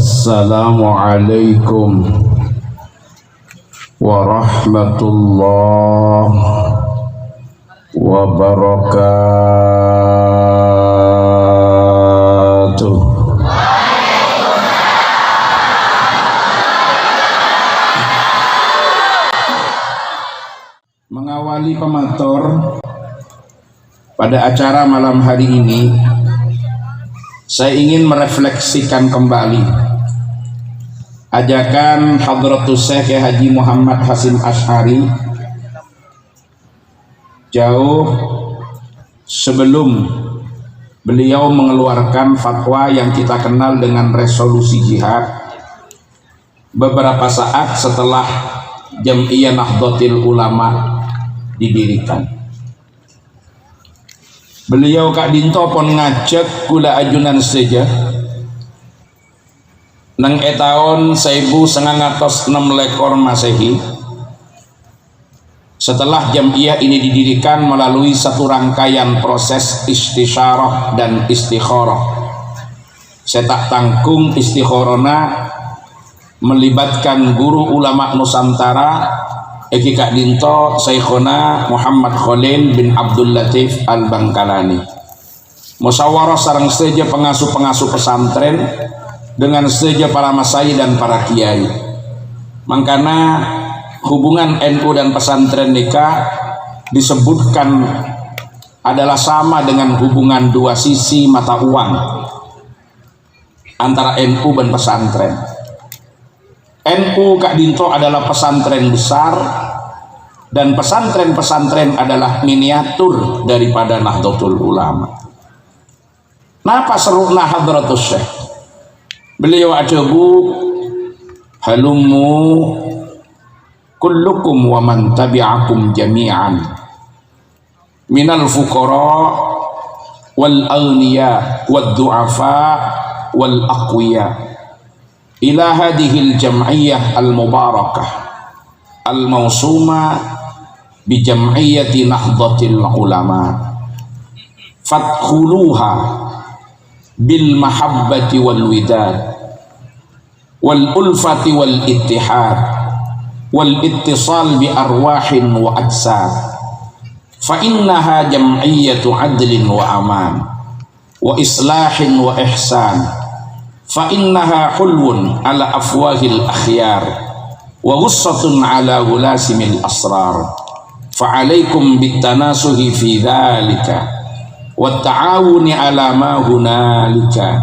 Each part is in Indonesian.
Assalamualaikum warahmatullahi wabarakatuh. Mengawali pemator pada acara malam hari ini, saya ingin merefleksikan kembali ajakan Hadratus Syekh Haji Muhammad Hasyim Asy'ari jauh sebelum beliau mengeluarkan fatwa yang kita kenal dengan resolusi jihad, beberapa saat setelah Jam'iyah Nahdlatul Ulama didirikan. Beliau Kak Dinto pun ngajak kula ajunan saja nang tahun 1906 Masehi, setelah Jam'iyah ini didirikan melalui satu rangkaian proses istisyarah dan istikharah. Saya tak tanggung istikharana melibatkan guru ulama Nusantara Eki Kak Dinto Syekhona Muhammad Khalil bin Abdul Latif Al-Bangkalani, musyawarah sareng saja pengasuh-pengasuh pesantren dengan saja para masai dan para kiai. Makanya hubungan NU dan pesantren nikah disebutkan adalah sama dengan hubungan dua sisi mata uang antara NU dan pesantren. NU Kak Dinto adalah pesantren besar dan pesantren-pesantren adalah miniatur daripada Nahdlatul Ulama. Napa seru'na Hadratus Syekh? Beliau ajabu halummu kullukum wa man tabi'akum jami'an minal fuqara wal aghniya wad du'afa wal aqwiya ila hadhil jam'iyah al-mubarakah al-mawsuma bi jam'iyyati Nahdlatul Ulama fadkhuluha bil mahabbati wal widad wal ulfati wal ittihad wal ittisal bi arwahin wa ajsad fa innaha jam'iyyatu adlin wa aman wa islahin wa ihsan fa innaha hulwun ala afwahil akhyar wa ghussatun ala gulasimil asrar fa alaikum bitanasuhi fi dhalika wa ta'awuni ala ma hunalika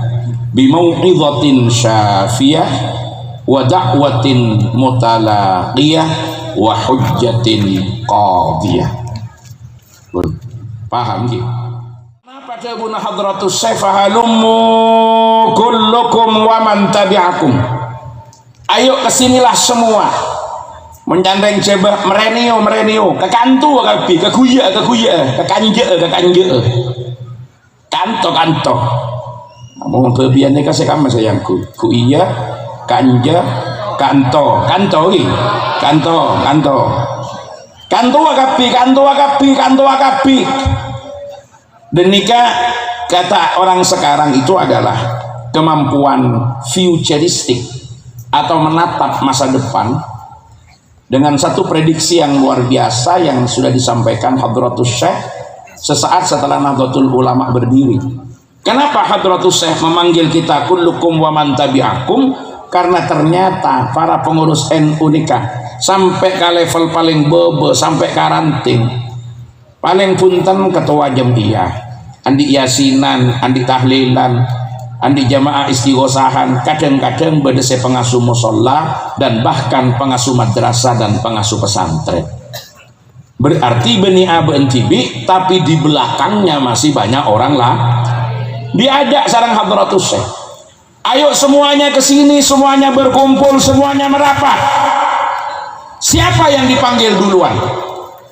bimau'izatin syafiyah wa da'watin mutalaqiyah wa hujjatin qadiyah. Paham gitu? Pada Buna Hadratus Syekh fahalummu kullukum wa man tabi'akum, ayo kesinilah semua menjandeng coba merenio kekantu kapi kekuya kekanje kanto ngomong kebiannya kasih kamu sayangku ku iya kanja kanto akapi. Dan nikah kata orang sekarang itu adalah kemampuan futuristik atau menatap masa depan dengan satu prediksi yang luar biasa yang sudah disampaikan Hadratus Syekh sesaat setelah Nahdlatul Ulama berdiri. Kenapa Hadratus Syekh memanggil kita kullukum wa man tabi'akum? Karena ternyata para pengurus NU nikah sampai ke level paling bobo, sampai karanting, paling punten ketua Jam'iyah, andi yasinan, andi tahlilan, andi jamaah istighosahan, kadang-kadang bedese pengasuh musola dan bahkan pengasuh madrasah dan pengasuh pesantren. Berarti beni abentibi, tapi di belakangnya masih banyak orang lah. Diajak sareng Hadratus Syekh, ayo semuanya ke sini, semuanya berkumpul, semuanya merapat. Siapa yang dipanggil duluan?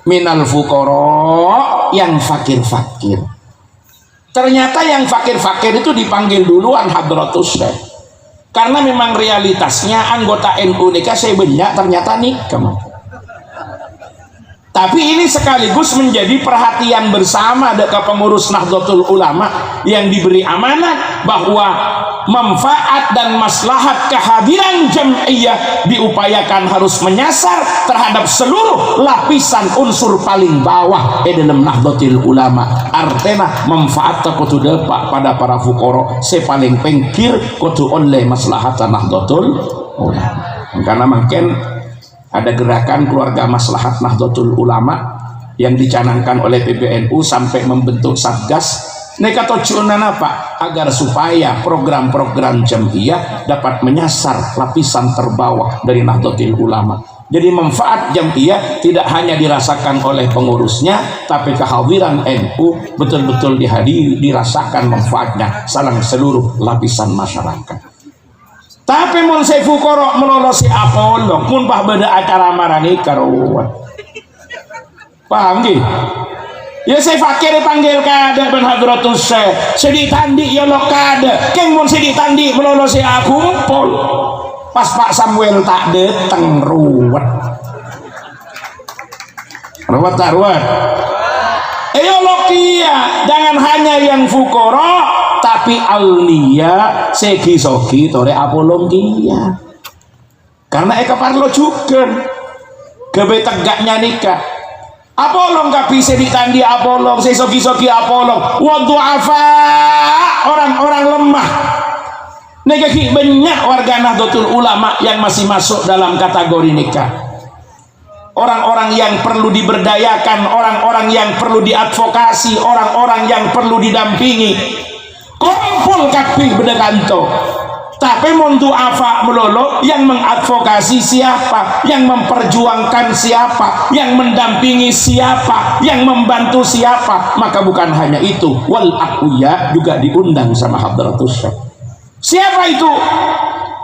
Minal fuqara, yang fakir-fakir. Ternyata yang fakir-fakir itu dipanggil duluan Hadratus Syekh. Karena memang realitasnya anggota NU nikah saya banyak ternyata nikah. Tapi ini sekaligus menjadi perhatian bersama dari pengurus Nahdlatul Ulama yang diberi amanah bahwa manfaat dan maslahat kehadiran jam'iyah diupayakan harus menyasar terhadap seluruh lapisan unsur paling bawah dalam Nahdlatul Ulama. Artinya manfaat kudu depak pada para fuqara se paling pengkir kudu oleh maslahat Nahdlatul Ulama. Karena mungkin ada gerakan keluarga maslahat Nahdlatul Ulama yang dicanangkan oleh PBNU sampai membentuk satgas. Neka tujuan apa? Agar supaya program-program jam'iyah dapat menyasar lapisan terbawah dari Nahdlatul Ulama. Jadi manfaat jam'iyah tidak hanya dirasakan oleh pengurusnya, tapi kehadiran NU betul-betul dirasakan manfaatnya salang seluruh lapisan masyarakat. Tapi mun saya fuqara melolosi apolong, mun bah beda acara marani karuan. Paham nggih? Ya saya fakir dipanggil kada ben hadratus syekh. Sedih tandi ya lo kada. Keng mun sedih tandi melolosi aku ngumpul. Pas Pak Samuel tak dateng ruwet. Ruwet tak ruwet? Ayo lo kia, jangan hanya yang fuqara tapi aulia segi sogi tore apolong kia. Karena eka parlo juga. Gebe tegaknya nikah. Apolong gak bisa ditandi apolong, sesoki-soki apolong. Wadu'afa, orang-orang lemah. Negaki banyak warga Nahdlatul Ulama yang masih masuk dalam kategori nikah. Orang-orang yang perlu diberdayakan, orang-orang yang perlu diadvokasi, orang-orang yang perlu didampingi. Kumpul kabeh bedekanto. Tapi mundu afa melolo yang mengadvokasi siapa, yang memperjuangkan siapa, yang mendampingi siapa, yang membantu siapa. Maka bukan hanya itu, wal aqwiya juga diundang sama hadratus syekh. Siapa itu?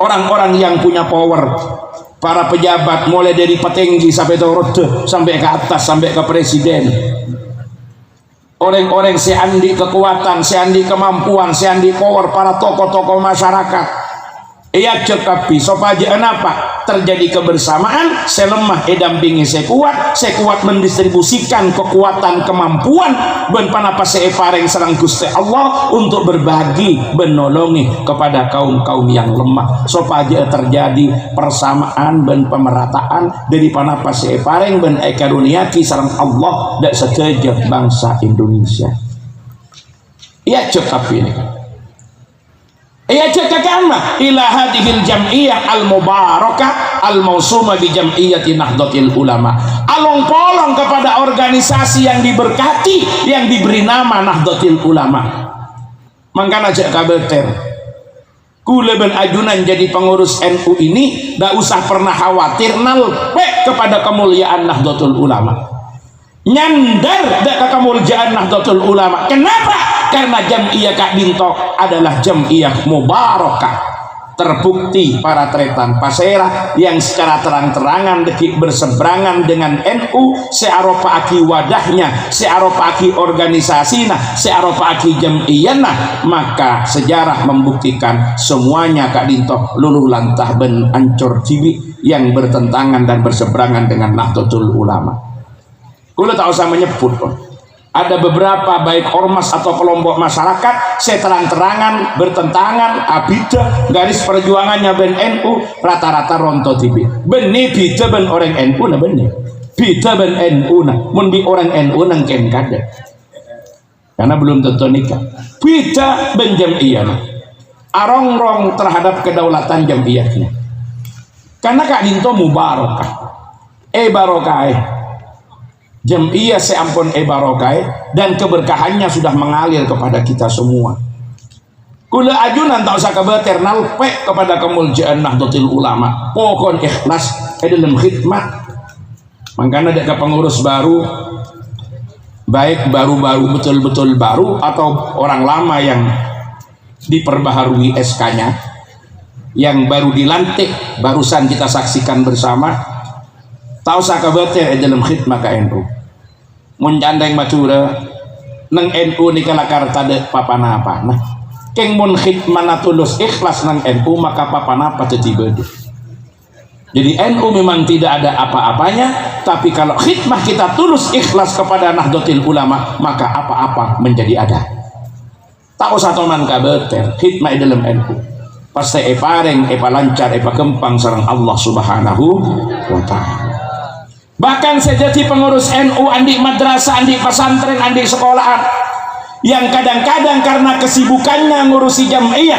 Orang-orang yang punya power, para pejabat mulai dari petinggi sampai turun sampai ke atas sampai ke presiden. Orang-orang seandi kekuatan, seandi kemampuan, seandi power, para tokoh-tokoh masyarakat. Ia cekapi sopaja kenapa terjadi kebersamaan, saya lemah dampingi saya kuat mendistribusikan kekuatan kemampuan ben panapa saya pareng serang Gusti Allah untuk berbagi menolongi kepada kaum-kaum yang lemah. Sopaja terjadi persamaan ben pemerataan dari panapa saya pareng ben ekaruniaki serang Allah dan sejajar bangsa Indonesia. Ia cekapi ini kan. Ia cakapkan ila hadhil jam'iyah al-mubarakah al-mausumah bi jam'iyyati Nahdlatul Ulama. Along-polong kepada organisasi yang diberkati yang diberi nama Nahdlatul Ulama. Mangkana jak kabeter. Kula ben ajunan jadi pengurus NU ini dak usah pernah khawatir nalpe kepada kemuliaan Nahdlatul Ulama. Nyandar dak kemuliaan Nahdlatul Ulama. Kenapa? Karena jam'iyah Kak Dinto adalah jam'iyah mubarakah. Terbukti para tretan pasera yang secara terang-terangan dekik berseberangan dengan NU, searopa aki wadahnya, searopa aki organisasinya, searopa aki jam'iyahna, maka sejarah membuktikan semuanya Kak Dinto luluh lantah ben ancur ciwi yang bertentangan dan berseberangan dengan Nahdlatul Ulama. Kula tak usah menyebut pun. Ada beberapa baik ormas atau kelompok masyarakat saya terang-terangan bertentangan abidah garis perjuangannya ben NU rata-rata ronto tibi benih bida ben orang NU nah benih bida ben NU nah mun bi orang NU nangken kada karena belum tentu nikah bida ben jam'iyah nah arong-rong terhadap kedaulatan jam'iyahnya karena Kak Dinto mubarakah barokah jam'iyah seampun barokai dan keberkahannya sudah mengalir kepada kita semua. Kula ajunan tak usah kebeter nalpe kepada kemuliaan Nahdlatul Ulama. Pokon ikhlas dalam khidmat. Makanya ada pengurus baru, baik baru-baru betul-betul baru atau orang lama yang diperbaharui SK-nya, yang baru dilantik, barusan kita saksikan bersama. Tahu sakabeter dalam khidmat ke NU mencandeng matura neng NU ni kalakar tade papanapa nah keng mun khidmat tulus ikhlas neng NU maka papanapa tetiba. Jadi NU memang tidak ada apa-apanya, tapi kalau khidmah kita tulus ikhlas kepada Nahdlatul Ulama maka apa-apa menjadi ada. Tahu satu man kabeter khidmah dalam NU pasti paring lancar kempang sareng Allah Subhanahu wa taala. Bahkan sejati pengurus NU andi madrasah, andi pesantren, andi sekolahan yang kadang-kadang karena kesibukannya ngurusi jamiah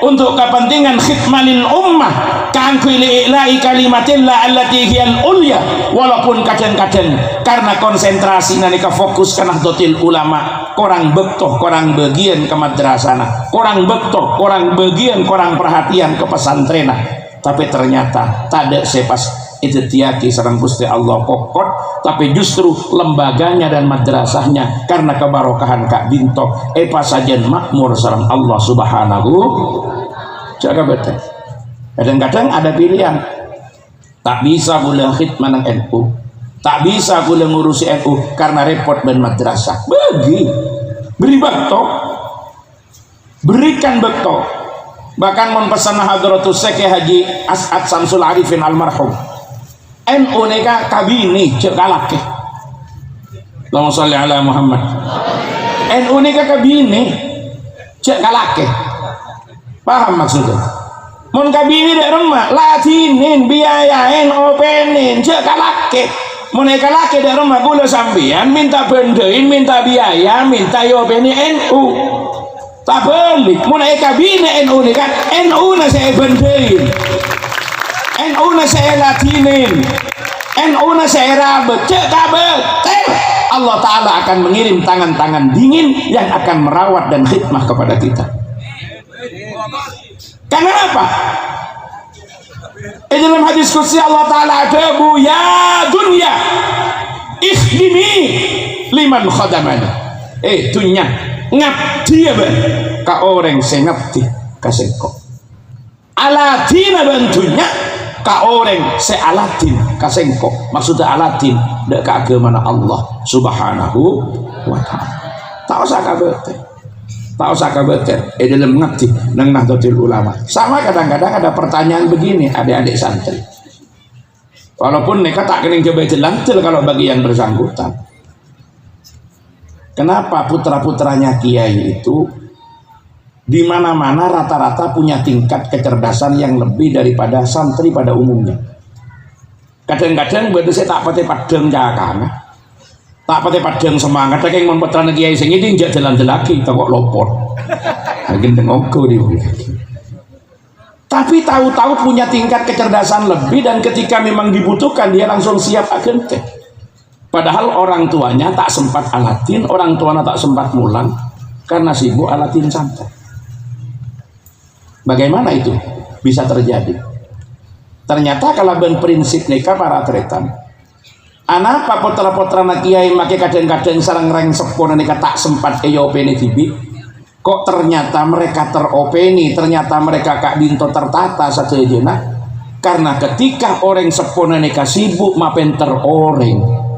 untuk kepentingan khidmalil ummah kangku li'ilai kalimatillah allati hiyal ulya, walaupun kadang-kadang karena konsentrasi nanika fokus ke Nahdlatul Ulama korang bektoh korang bagian ke madrasana, korang bektoh korang bagian korang perhatian ke pesantrenah, tapi ternyata tak ada sepas itu tiaki sareng Gusti Allah kokot, tapi justru lembaganya dan madrasahnya karena kebarokahan Kak Binto sajen makmur sareng Allah Subhanahu. Jaga betul. Kadang-kadang ada pilihan, tak bisa gula khidmah nang NU, tak bisa gula ngurusi NU karena repot dan madrasah. Beri bekto, berikan bekto. Bahkan mempesan Hadratus Syekh Haji As'ad Samsul Arifin almarhum, NU neka kabini cek kalake. Allahumma sholli ala Muhammad. NU neka kabini cek kalake. Paham maksudnya? Mun kabini dek rumah latinin biayain openin cek kalake. Mun neka lake dek rumah gula sambian minta bendein minta biaya minta yopeni NU. Tak balik. Mun neka kabini NU neka NU na saya bendein. NU na saya latinin, NU na saya rabet, cek kabet. Allah Ta'ala akan mengirim tangan-tangan dingin yang akan merawat dan khidmah kepada kita. Karena apa? Dalam hadis qudsi Allah Ta'ala ada bu ya dunya ikhdimi liman khadamani. Dunya ngabdi ya ben ka orang sing ngabdi ka sengko. Alatina bantunya ka orang se Aladin kasengko, maksudnya Aladin dak ka agama Allah Subhanahu wa taala. Tak usah kabete. Tak usah kabete. Dalam ngabdi nang Nahdlatul Ulama. Sama kadang-kadang ada pertanyaan begini adik-adik santri. Walaupun mereka tak kening coba jelantel kalau bagi yang bersangkutan. Kenapa putra-putranya kiai itu di mana-mana rata-rata punya tingkat kecerdasan yang lebih daripada santri pada umumnya? Kadang-kadang bener saya tak pati padang jakana, tak pati padang semangat. Kayak mau putra kiai sing ini njak jalan lagi, tak kok lopor. Lagi tengokku dia. Tapi tahu-tahu punya tingkat kecerdasan lebih dan ketika memang dibutuhkan dia langsung siap agente. Padahal orang tuanya tak sempat alatin, orang tuanya tak sempat mulan karena sibuk alatin santai. Bagaimana itu bisa terjadi? Ternyata kalau ben prinsip nikah para tretan. Anapa putra-putra nak kiai make kadang-kadang sareng reng sepona nikah tak sempat openi tibi. Kok ternyata mereka teropeni, ternyata mereka Kak Binto tertata satu jena. Karena ketika orang sepona nikah sibuk mapen teroreng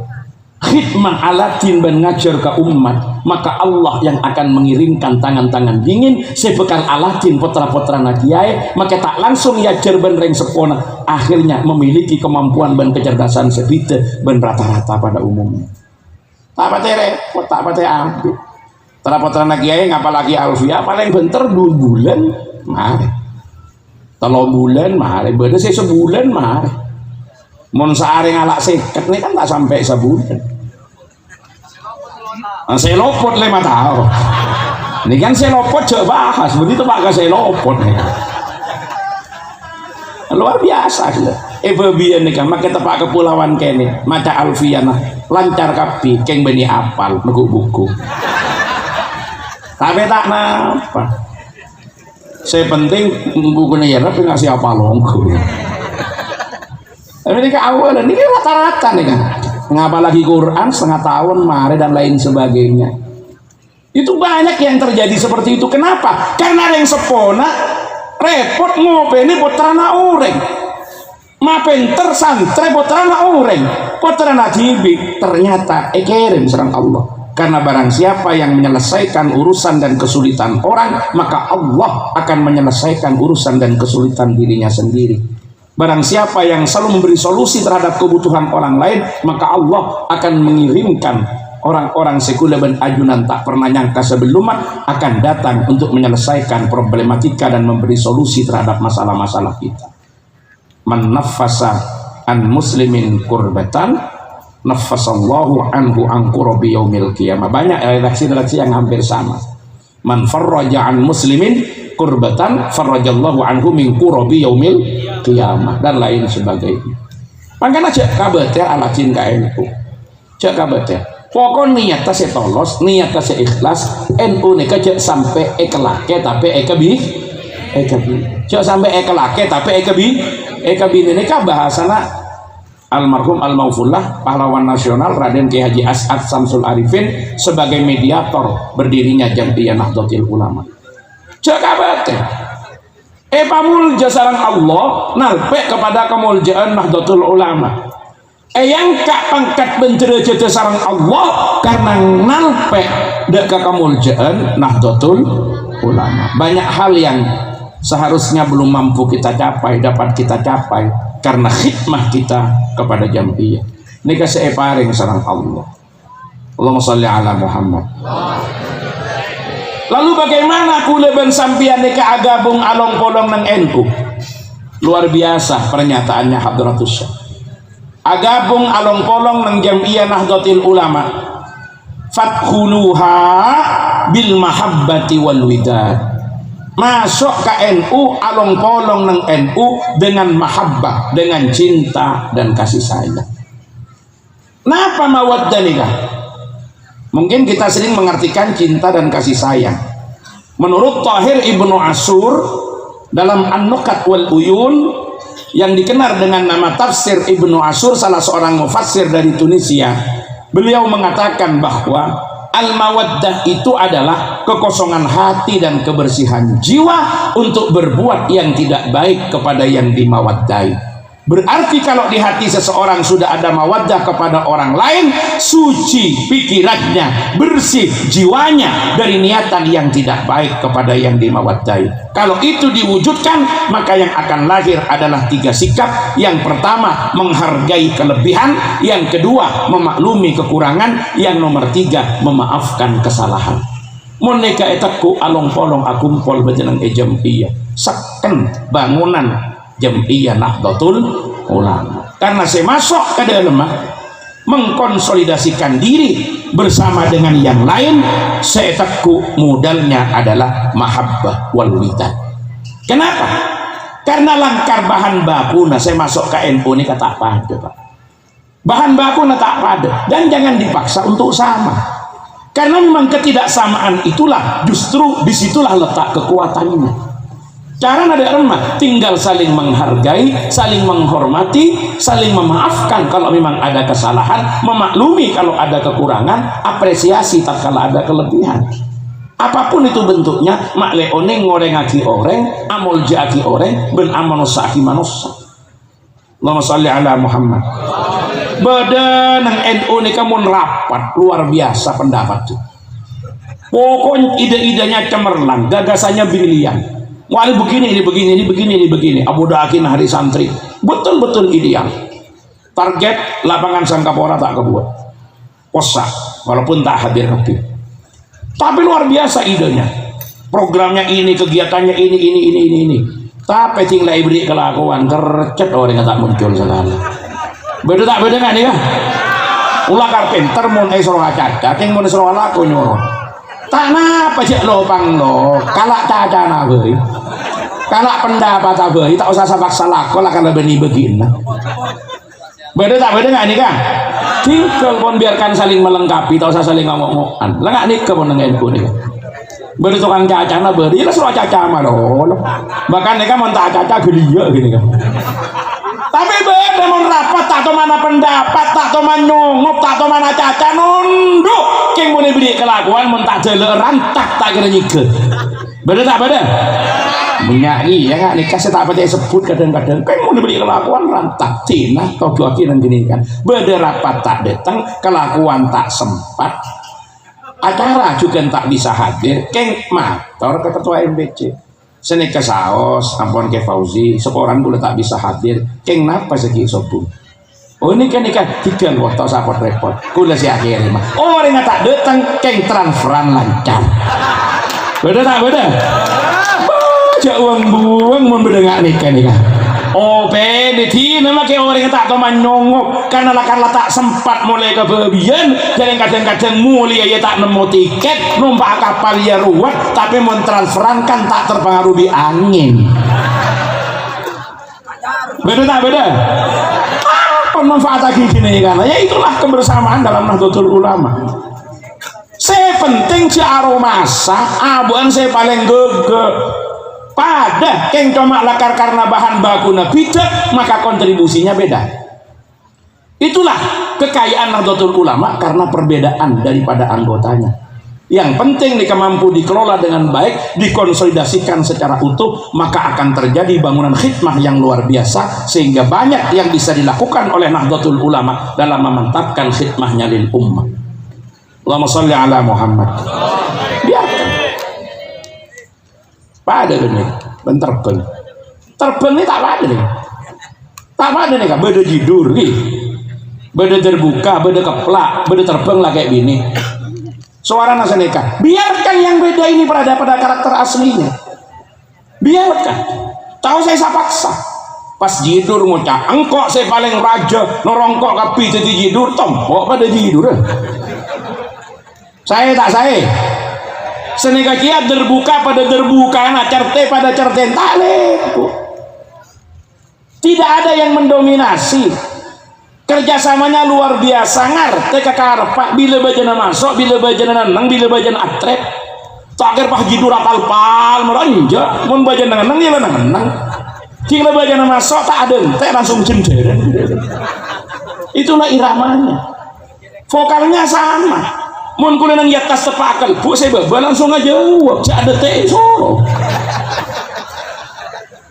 khidmah Aladin ben ngajar ke umat, maka Allah yang akan mengirimkan tangan-tangan dingin sebekal Aladin putra-putra nakiai, maka tak langsung yajar ben reng sepona akhirnya memiliki kemampuan ben kecerdasan sebite ben rata-rata pada umumnya. Tak pate repot, tak pate ambil putra-putra nakiai ngapalagi Alfia paling bentar 2 bulan mari 3 bulan mari bener sih sebulan mari mon sehari ngalak seket nih kan tak sampai sebulan. Saya lopot 5 tahun. Ini kan saya lopot coba bahas begitu Pak saya lopot nih. Luar biasa gitu. Biar nih kan maka tepak kepulauan kene maca Alfiana lancar kapi keng beni apal buku-buku. Tapi tak napa. Saya penting bukunya ya tapi ngasih apa longgo. Tapi ini ke awal ini rata-rata nih kan. Ngapalagi Quran setengah tahun mare dan lain sebagainya. Itu banyak yang terjadi seperti itu. Kenapa? Karena ada yang sepona repot ngopeni putrana ureng. Mapenter santre putrana ureng. Putrana jibik ternyata ekerem serang Allah. Karena barang siapa yang menyelesaikan urusan dan kesulitan orang, maka Allah akan menyelesaikan urusan dan kesulitan dirinya sendiri. Barang siapa yang selalu memberi solusi terhadap kebutuhan orang lain, maka Allah akan mengirimkan orang-orang sekuler dan ajunan tak pernah nyangka sebelumnya akan datang untuk menyelesaikan problematika dan memberi solusi terhadap masalah-masalah kita. Man naffasa an muslimin kurbatan naffasallahu anhu an qurbi yaumil qiyamah. Banyak redaksi-redaksi yang hampir sama. Man farraja an muslimin kurbatan farrajallahu anhu min qurbi yaumil qiyamah dan lain sebagainya. Makanya cek kabeter ala cinta NU. Cek kabeter. Pokok niat ta tolos, niat ta ikhlas, NU nih cek sampai ekelake tapi ekebi. Cek sampai ekelake tapi ekebi ini kah bahasana almarhum Al-Maufullah pahlawan nasional Raden Ki Haji As'ad Samsul Arifin sebagai mediator berdirinya Jam'iyah Nahdlatul Ulama. Cek kabeter. Pamulja sareng Allah nalpe kepada kemuljaan Nahdlatul Ulama. Yang kak pangkat bentera cete sareng Allah karena nalpe dek ke kemuljaan Nahdlatul Ulama. Banyak hal yang seharusnya belum mampu kita capai dapat kita capai karena khidmah kita kepada Jam'iyah. Ini kasih paring sareng Allah. Allahumma sholli ala Muhammad. Lalu bagaimana kula ben sampian ka agabung along polong nang NU? Luar biasa pernyataannya Hadratus Syekh. Agabung along polong nang Jam'iyah Nahdlatul Ulama. Fadkhuluha bil mahabbati wal widad. Masuk ke NU along polong nang NU dengan mahabbah, dengan cinta dan kasih sayang. Napa mawaddah nikah? Mungkin kita sering mengartikan cinta dan kasih sayang. Menurut Tahir Ibnu Ashur dalam An-Nukat wal Uyun yang dikenal dengan nama Tafsir Ibnu Ashur, salah seorang mufassir dari Tunisia, beliau mengatakan bahwa al-mawaddah itu adalah kekosongan hati dan kebersihan jiwa untuk berbuat yang tidak baik kepada yang dimawaddai. Berarti kalau di hati seseorang sudah ada mawaddah kepada orang lain, suci pikirannya, bersih jiwanya dari niatan yang tidak baik kepada yang dimawaddai. Kalau itu diwujudkan, maka yang akan lahir adalah 3 sikap. Yang pertama, menghargai kelebihan. Yang kedua, memaklumi kekurangan. Yang nomor 3, memaafkan kesalahan. Moneka etakku along polong akumpol bejenang Jam'iyah saken bangunan Jam'iyah Nahdlatul Ulama. Karena saya masuk ke dalam mengkonsolidasikan diri bersama dengan yang lain, saya takut modalnya adalah mahabbah wal widad. Kenapa? Karena langkar bahan baku saya masuk ke NU ini kata pada Pak. Bahan baku tak pada dan jangan dipaksa untuk sama. Karena memang ketidaksamaan itulah justru disitulah letak kekuatannya. Cara ada remah, tinggal saling menghargai, saling menghormati, saling memaafkan kalau memang ada kesalahan, memaklumi kalau ada kekurangan, apresiasi tak kala ada kelebihan. Apapun itu bentuknya, mak leone ngorengaki orang, amol jaki orang, ben amanosaki manosa. Allahumma sholli ala Muhammad. Badan NU ini kamu rapat luar biasa pendapat tuh. Pokoknya ide-idenya cemerlang, gagasannya brilian. Wah ini begini, ini begini, ini begini, ini begini. Abu Dakin hari santri betul-betul ideal. Target lapangan Sangkapura tak kebuat. Posa, walaupun tak hadir aktif. Tapi luar biasa idenya. Programnya ini, kegiatannya ini. Tapi tinggal ibri kelakuan tercet orang yang tak muncul sekali. Beda tak beda nggak nih kan? Ulah karpenter mun esro caca, ting mun esro laku nyuruh. Tanah pajak lopang lo, kalak caca nabe, kalak pendapat abe, tak usah sabak salah, kalau kalau benih begini. Beda tak beda nggak nih kan? Tinggal pun biarkan saling melengkapi, tak usah saling ngomong-ngomongan. Lengak nih ke pun dengan nih. Beda tukang caca nabe, dia lah caca malo. Bahkan nih kan mau tak caca gelia gini kan. Tapi beda mau rapat tak tahu mana pendapat, tak tahu mana nyongop, tak tahu mana caca nunduk. King boleh beli kelakuan mau tak jalan rantak tak kira nyikut. Beda tak beda? Menyai ya nggak nikah saya tak percaya sebut kadang-kadang. King boleh beli kelakuan rantak. Cina kau juakin dan gini kan. Beda rapat tak datang, kelakuan tak sempat. Acara juga tak bisa hadir. King mator ke ketua MBC. Seni ke saos, ampun ke Fauzi, seorang boleh tak bisa hadir. Keng napa segi sobun? Oh ini kan tiga foto sapot repot. Kula si akhirnya mah. Oh orang tak datang keng transferan lancar. Beda tak beda? Baca uang buang mau beda nggak nikah. Oh pede nama kayak orang tak tahu nyongok karena tak sempat mulai kebabian. Jadi kadang-kadang mulia ya tak nemu tiket numpak kapal ya ruwet tapi mau transferan kan tak terpengaruhi angin. Beda tak beda? Manfaat lagi gini kan ya itulah kebersamaan dalam Nahdlatul Ulama. Saya penting si aromasa abuan saya paling gege pada keng cuma lakar karena bahan bakuna beda maka kontribusinya beda. Itulah kekayaan Nahdlatul Ulama karena perbedaan daripada anggotanya. Yang penting jika mampu dikelola dengan baik, dikonsolidasikan secara utuh, maka akan terjadi bangunan khidmah yang luar biasa sehingga banyak yang bisa dilakukan oleh Nahdlatul Ulama dalam memantapkan khidmahnya lil ummah. Allahumma sholli ala Muhammad. Biarkan. Pada ini, bentar terbang ini tak ada nih. Tak ada nih, beda jidur nih. Beda terbuka, beda keplak, beda terbang lah kayak gini. Suara nasaneka, biarkan yang beda ini pada karakter aslinya. Biarkan. Tahu saya paksa. Pas jidur ngucap, engkau saya paling raja, norongkok kapi jadi jidur, tompok pada jidur. Saya tak saya. Seneka kia terbuka pada terbuka, nah certe pada certe tale. Tidak ada yang mendominasi. Kerjasamanya luar biasa ngerti kakarpak bila bajana masuk bila bajana nang bila bajana atret takir pah jidur apal pal meranja mun bajana nang dia nang jika bajana masuk tak ada ente langsung cendera. Itulah iramanya, vokalnya sama. Mun kula nang yatas tepakel bu saya langsung aja jawab cak ada teh solo.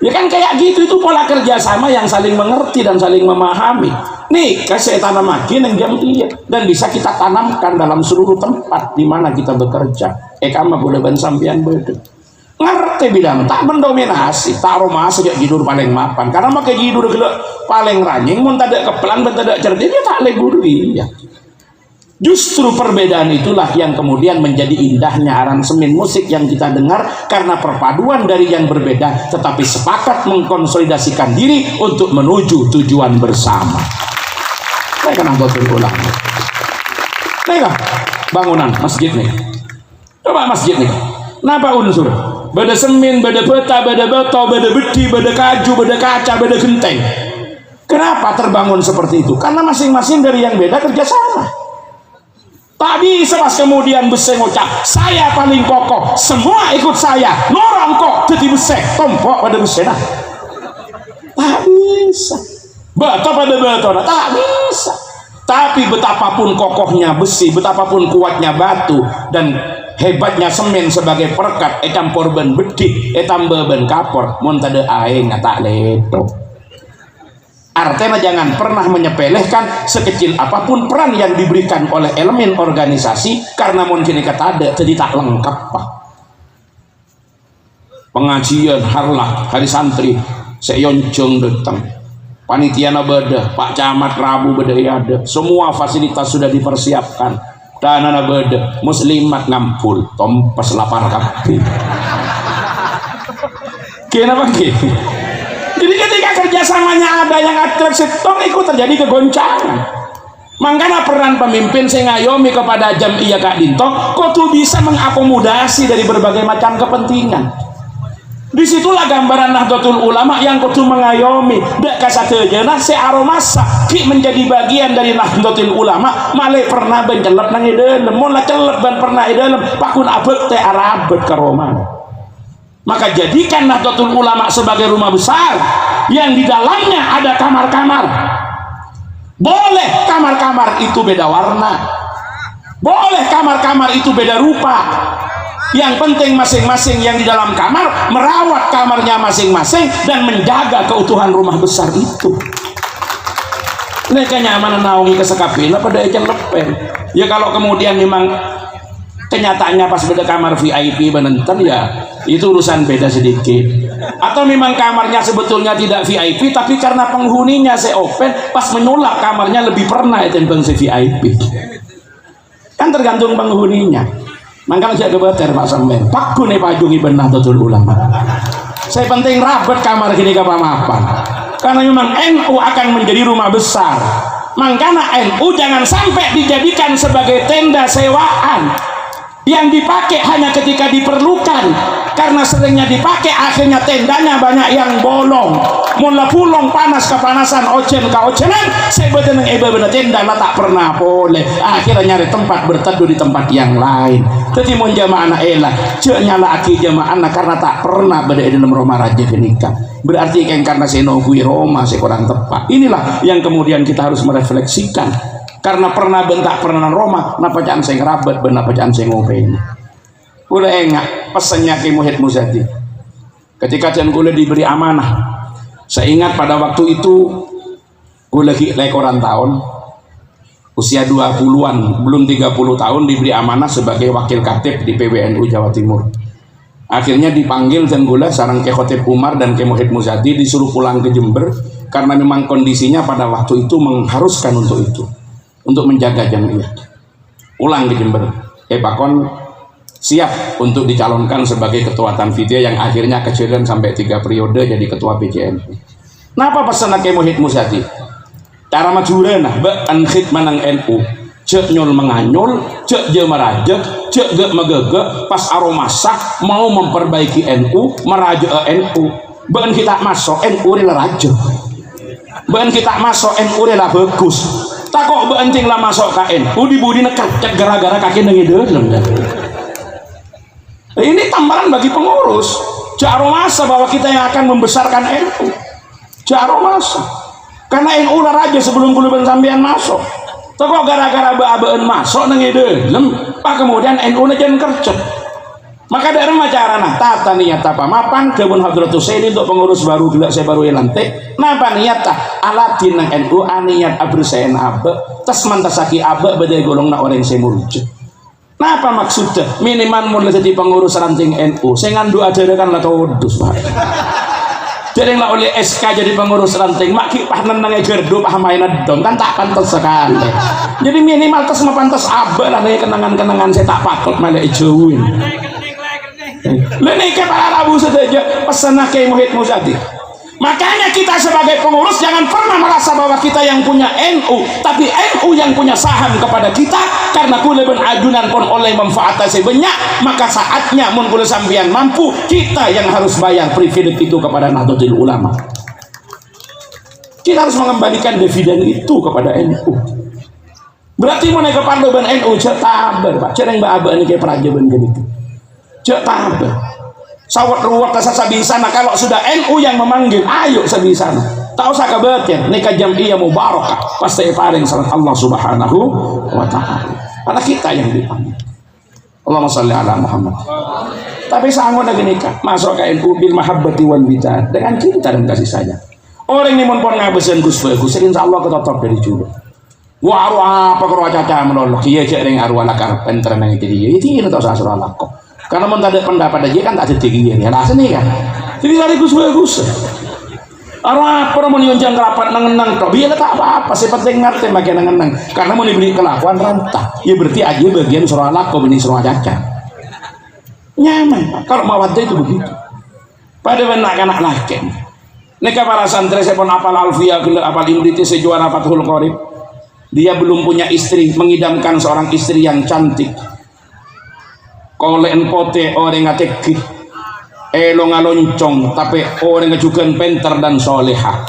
Ya kan kayak gitu, itu pola kerjasama yang saling mengerti dan saling memahami. Nih kasih tanam makin yang jam dia dan bisa kita tanamkan dalam seluruh tempat di mana kita bekerja. Kama boleh ban sampian beda. Ngerti bilang tak mendominasi, tak aroma sejak jidur paling mapan. Karena makai jidur paling ranjing, mun tak ada kepelan, tak ada cerdik, dia tak leburi. Ya. Justru perbedaan itulah yang kemudian menjadi indahnya aransemen musik yang kita dengar karena perpaduan dari yang berbeda tetapi sepakat mengkonsolidasikan diri untuk menuju tujuan bersama. Saya kenal betul ulang. Tengok bangunan masjid nih. Coba masjid nih. Napa unsur? Beda semen, beda peta, beda beto, beda beti, beda kaju, beda kaca, beda genteng. Kenapa terbangun seperti itu? Karena masing-masing dari yang beda kerjasama. Tak bisa pas kemudian bese ngocak saya paling kokoh semua ikut saya norong kok jadi bese tompok pada bese nah tak bisa batu pada batu nah tak bisa. Tapi betapapun kokohnya besi, betapapun kuatnya batu dan hebatnya semen sebagai perekat campur ben bedik tambah ben kapor mun tade aing tak leto. Artinya jangan pernah menyepelekan sekecil apapun peran yang diberikan oleh elemen organisasi karena mungkin kata ada jadi tak lengkap pak. Pengajian harlah hari santri seyoncong datang panitia beda Pak Camat Rabu beda ada semua fasilitas sudah dipersiapkan dan anak beda muslimat ngampul tompes lapar kapi. Kenapa gitu? Jadi ketika kerjasamanya ada yang atrek setor ikut terjadi kegoncangan. Makanya peran pemimpin saya ngayomi kepada Jam'iyah Kak Dinto kok tuh bisa mengakomodasi dari berbagai macam kepentingan. Disitulah gambaran Nahdlatul Ulama yang kudu mengayomi dak kasatejeuna se aromasa ki menjadi bagian dari Nahdlatul Ulama malih pernah bencelep nang ideulem mun la celep ban pernah ideulem pakun abet teh arabet ka Roma. Maka jadikan Nahdlatul Ulama sebagai rumah besar yang di dalamnya ada kamar-kamar. Boleh kamar-kamar itu beda warna, boleh kamar-kamar itu beda rupa. Yang penting masing-masing yang di dalam kamar merawat kamarnya masing-masing dan menjaga keutuhan rumah besar itu. Ini kenyamanan naungi kesekapina pada ejen lepen. Ya kalau kemudian memang kenyataannya pas beda kamar VIP benenten ya itu urusan beda sedikit. Atau memang kamarnya sebetulnya tidak VIP tapi karena penghuninya se open pas menolak kamarnya lebih pernah itu yang se VIP. Kan tergantung penghuninya. Mangkal saya kebeter Pak Samben. Pak Gune Pajungi benah tutul ulama. Saya penting rapat kamar gini ke pamapan. Karena memang NU akan menjadi rumah besar. Makanya NU jangan sampai dijadikan sebagai tenda sewaan yang dipakai hanya ketika diperlukan. Karena seringnya dipakai akhirnya tendanya banyak yang bolong. Mula pulong panas kepanasan ojen ka ojenan saya betul yang bener tenda lah tak pernah boleh. Akhirnya nyari tempat berteduh di tempat yang lain. Jadi mun jamaah anak elah cek nyala aki jamaah anak karena tak pernah berada di dalam rumah raja kenikah. Berarti kan karena saya nogui Roma saya kurang tepat. Inilah yang kemudian kita harus merefleksikan. Karena pernah bentak pernah Roma, napa jangan saya ngerabat, napa jangan saya ngobain. Udah enggak pesannya Ki Muhyidd Muzadi. Ketika Jan Kule diberi amanah, saya ingat pada waktu itu gue lagi lekoran tahun, usia 20-an, belum 30 tahun diberi amanah sebagai wakil katib di PWNU Jawa Timur. Akhirnya dipanggil Jan Kule sareng Ki Khotib Umar dan Ki Muhyidd Muzadi disuruh pulang ke Jember karena memang kondisinya pada waktu itu mengharuskan untuk itu. Untuk menjaga jamiah. Ulang ke Jember. Pakon siap untuk dicalonkan sebagai ketua Tanfidiyah yang akhirnya kecilkan sampai 3 periode jadi ketua PJNU. Napa pesan Ki Muhyidd Muzadi? Cara majurena be an khidmanang NU. Cek nyul menganyul, cek je merajek, cek ge megege pas aromasak mau memperbaiki NU, meraja NU. Ben kita masuk NU rela raja. Ben kita masuk NU rela bagus. Tak kok bencing lah masuk KN budi nekat gara-gara kaki nengi dalam. Ini tambahan bagi pengurus jaro masa bahwa kita yang akan membesarkan NU jaro masa karena NU lah raja sebelum kuluban sambian masuk. Tak kok gara-gara beabeen masuk nengi dalam pak kemudian NU najan kerja. Maka dari macarana tata niat apa mapan kebun Hadratus Sayyid untuk pengurus baru gila saya baru lantik napa niat tah aladin nang NU aniat abrusain abe tas mantasaki abe badai golong na orang saya muruje. Napa maksudnya minimal mulai jadi pengurus ranting NU saya ngandu aja kan lah todus pak. Jadi lah oleh SK jadi pengurus ranting mak kipah nang gerdo pah mainan dong kan tak pantas sekali. Jadi minimal tas pantas abe lah nih kenangan-kenangan saya tak patut malah jauhin. Lene ke para Rabu saja pesan Ki Muhyidd Muzadi. Makanya kita sebagai pengurus jangan pernah merasa bahwa kita yang punya NU, tapi NU yang punya saham kepada kita karena kule ben ajunan pun oleh memfaatasi banyak, maka saatnya mun kule sampean mampu kita yang harus bayar privilege itu kepada Nahdlatul Ulama. Kita harus mengembalikan dividen itu kepada NU. Berarti mun ke parlo ben NU cek tabar Pak, cereng mbak abah ini kayak perajaban gitu. Cek tabar. Sawat ruwet rasa sabisana kalau sudah NU yang memanggil ayo sabisana tak usah kebetulan nikah jam'iyah mubarakah pasti paling salat Allah subhanahu wa ta'ala karena kita yang dipanggil. Allahumma sholli ala Muhammad. Tapi sanggup lagi nikah masuk ke NU bil mahabbati wal bid'ah dengan cinta dan kasih sayang. Orang ini pun ngabesan Gus Bagus insya Allah ketotop dari juga wah apa karo caca menolak iya cek ring arwah lakar penter nang iki iki tau usah surah lakok. Karena mau ada pendapat aja kan tak ada tinggi ya, nah sini kan. Jadi dari Gus Bagus. Arwah apa mau nyonjang kerapat nengenang toh, biar tak apa-apa. Saya penting ngerti bagian nengenang. Karena mau diberi kelakuan rantah, ya berarti aja bagian surah lako ini surah caca. Nyaman. Kalau mawaddah itu begitu. Pada anak-anak laki. Neka para santri saya pun apal Alfiyah, apal Imriti sejuara Fathul Qorib. Dia belum punya istri, mengidamkan seorang istri yang cantik. Kolen pote orang ngatek elo ngaloncong tapi orang ngajukan penter dan soleha.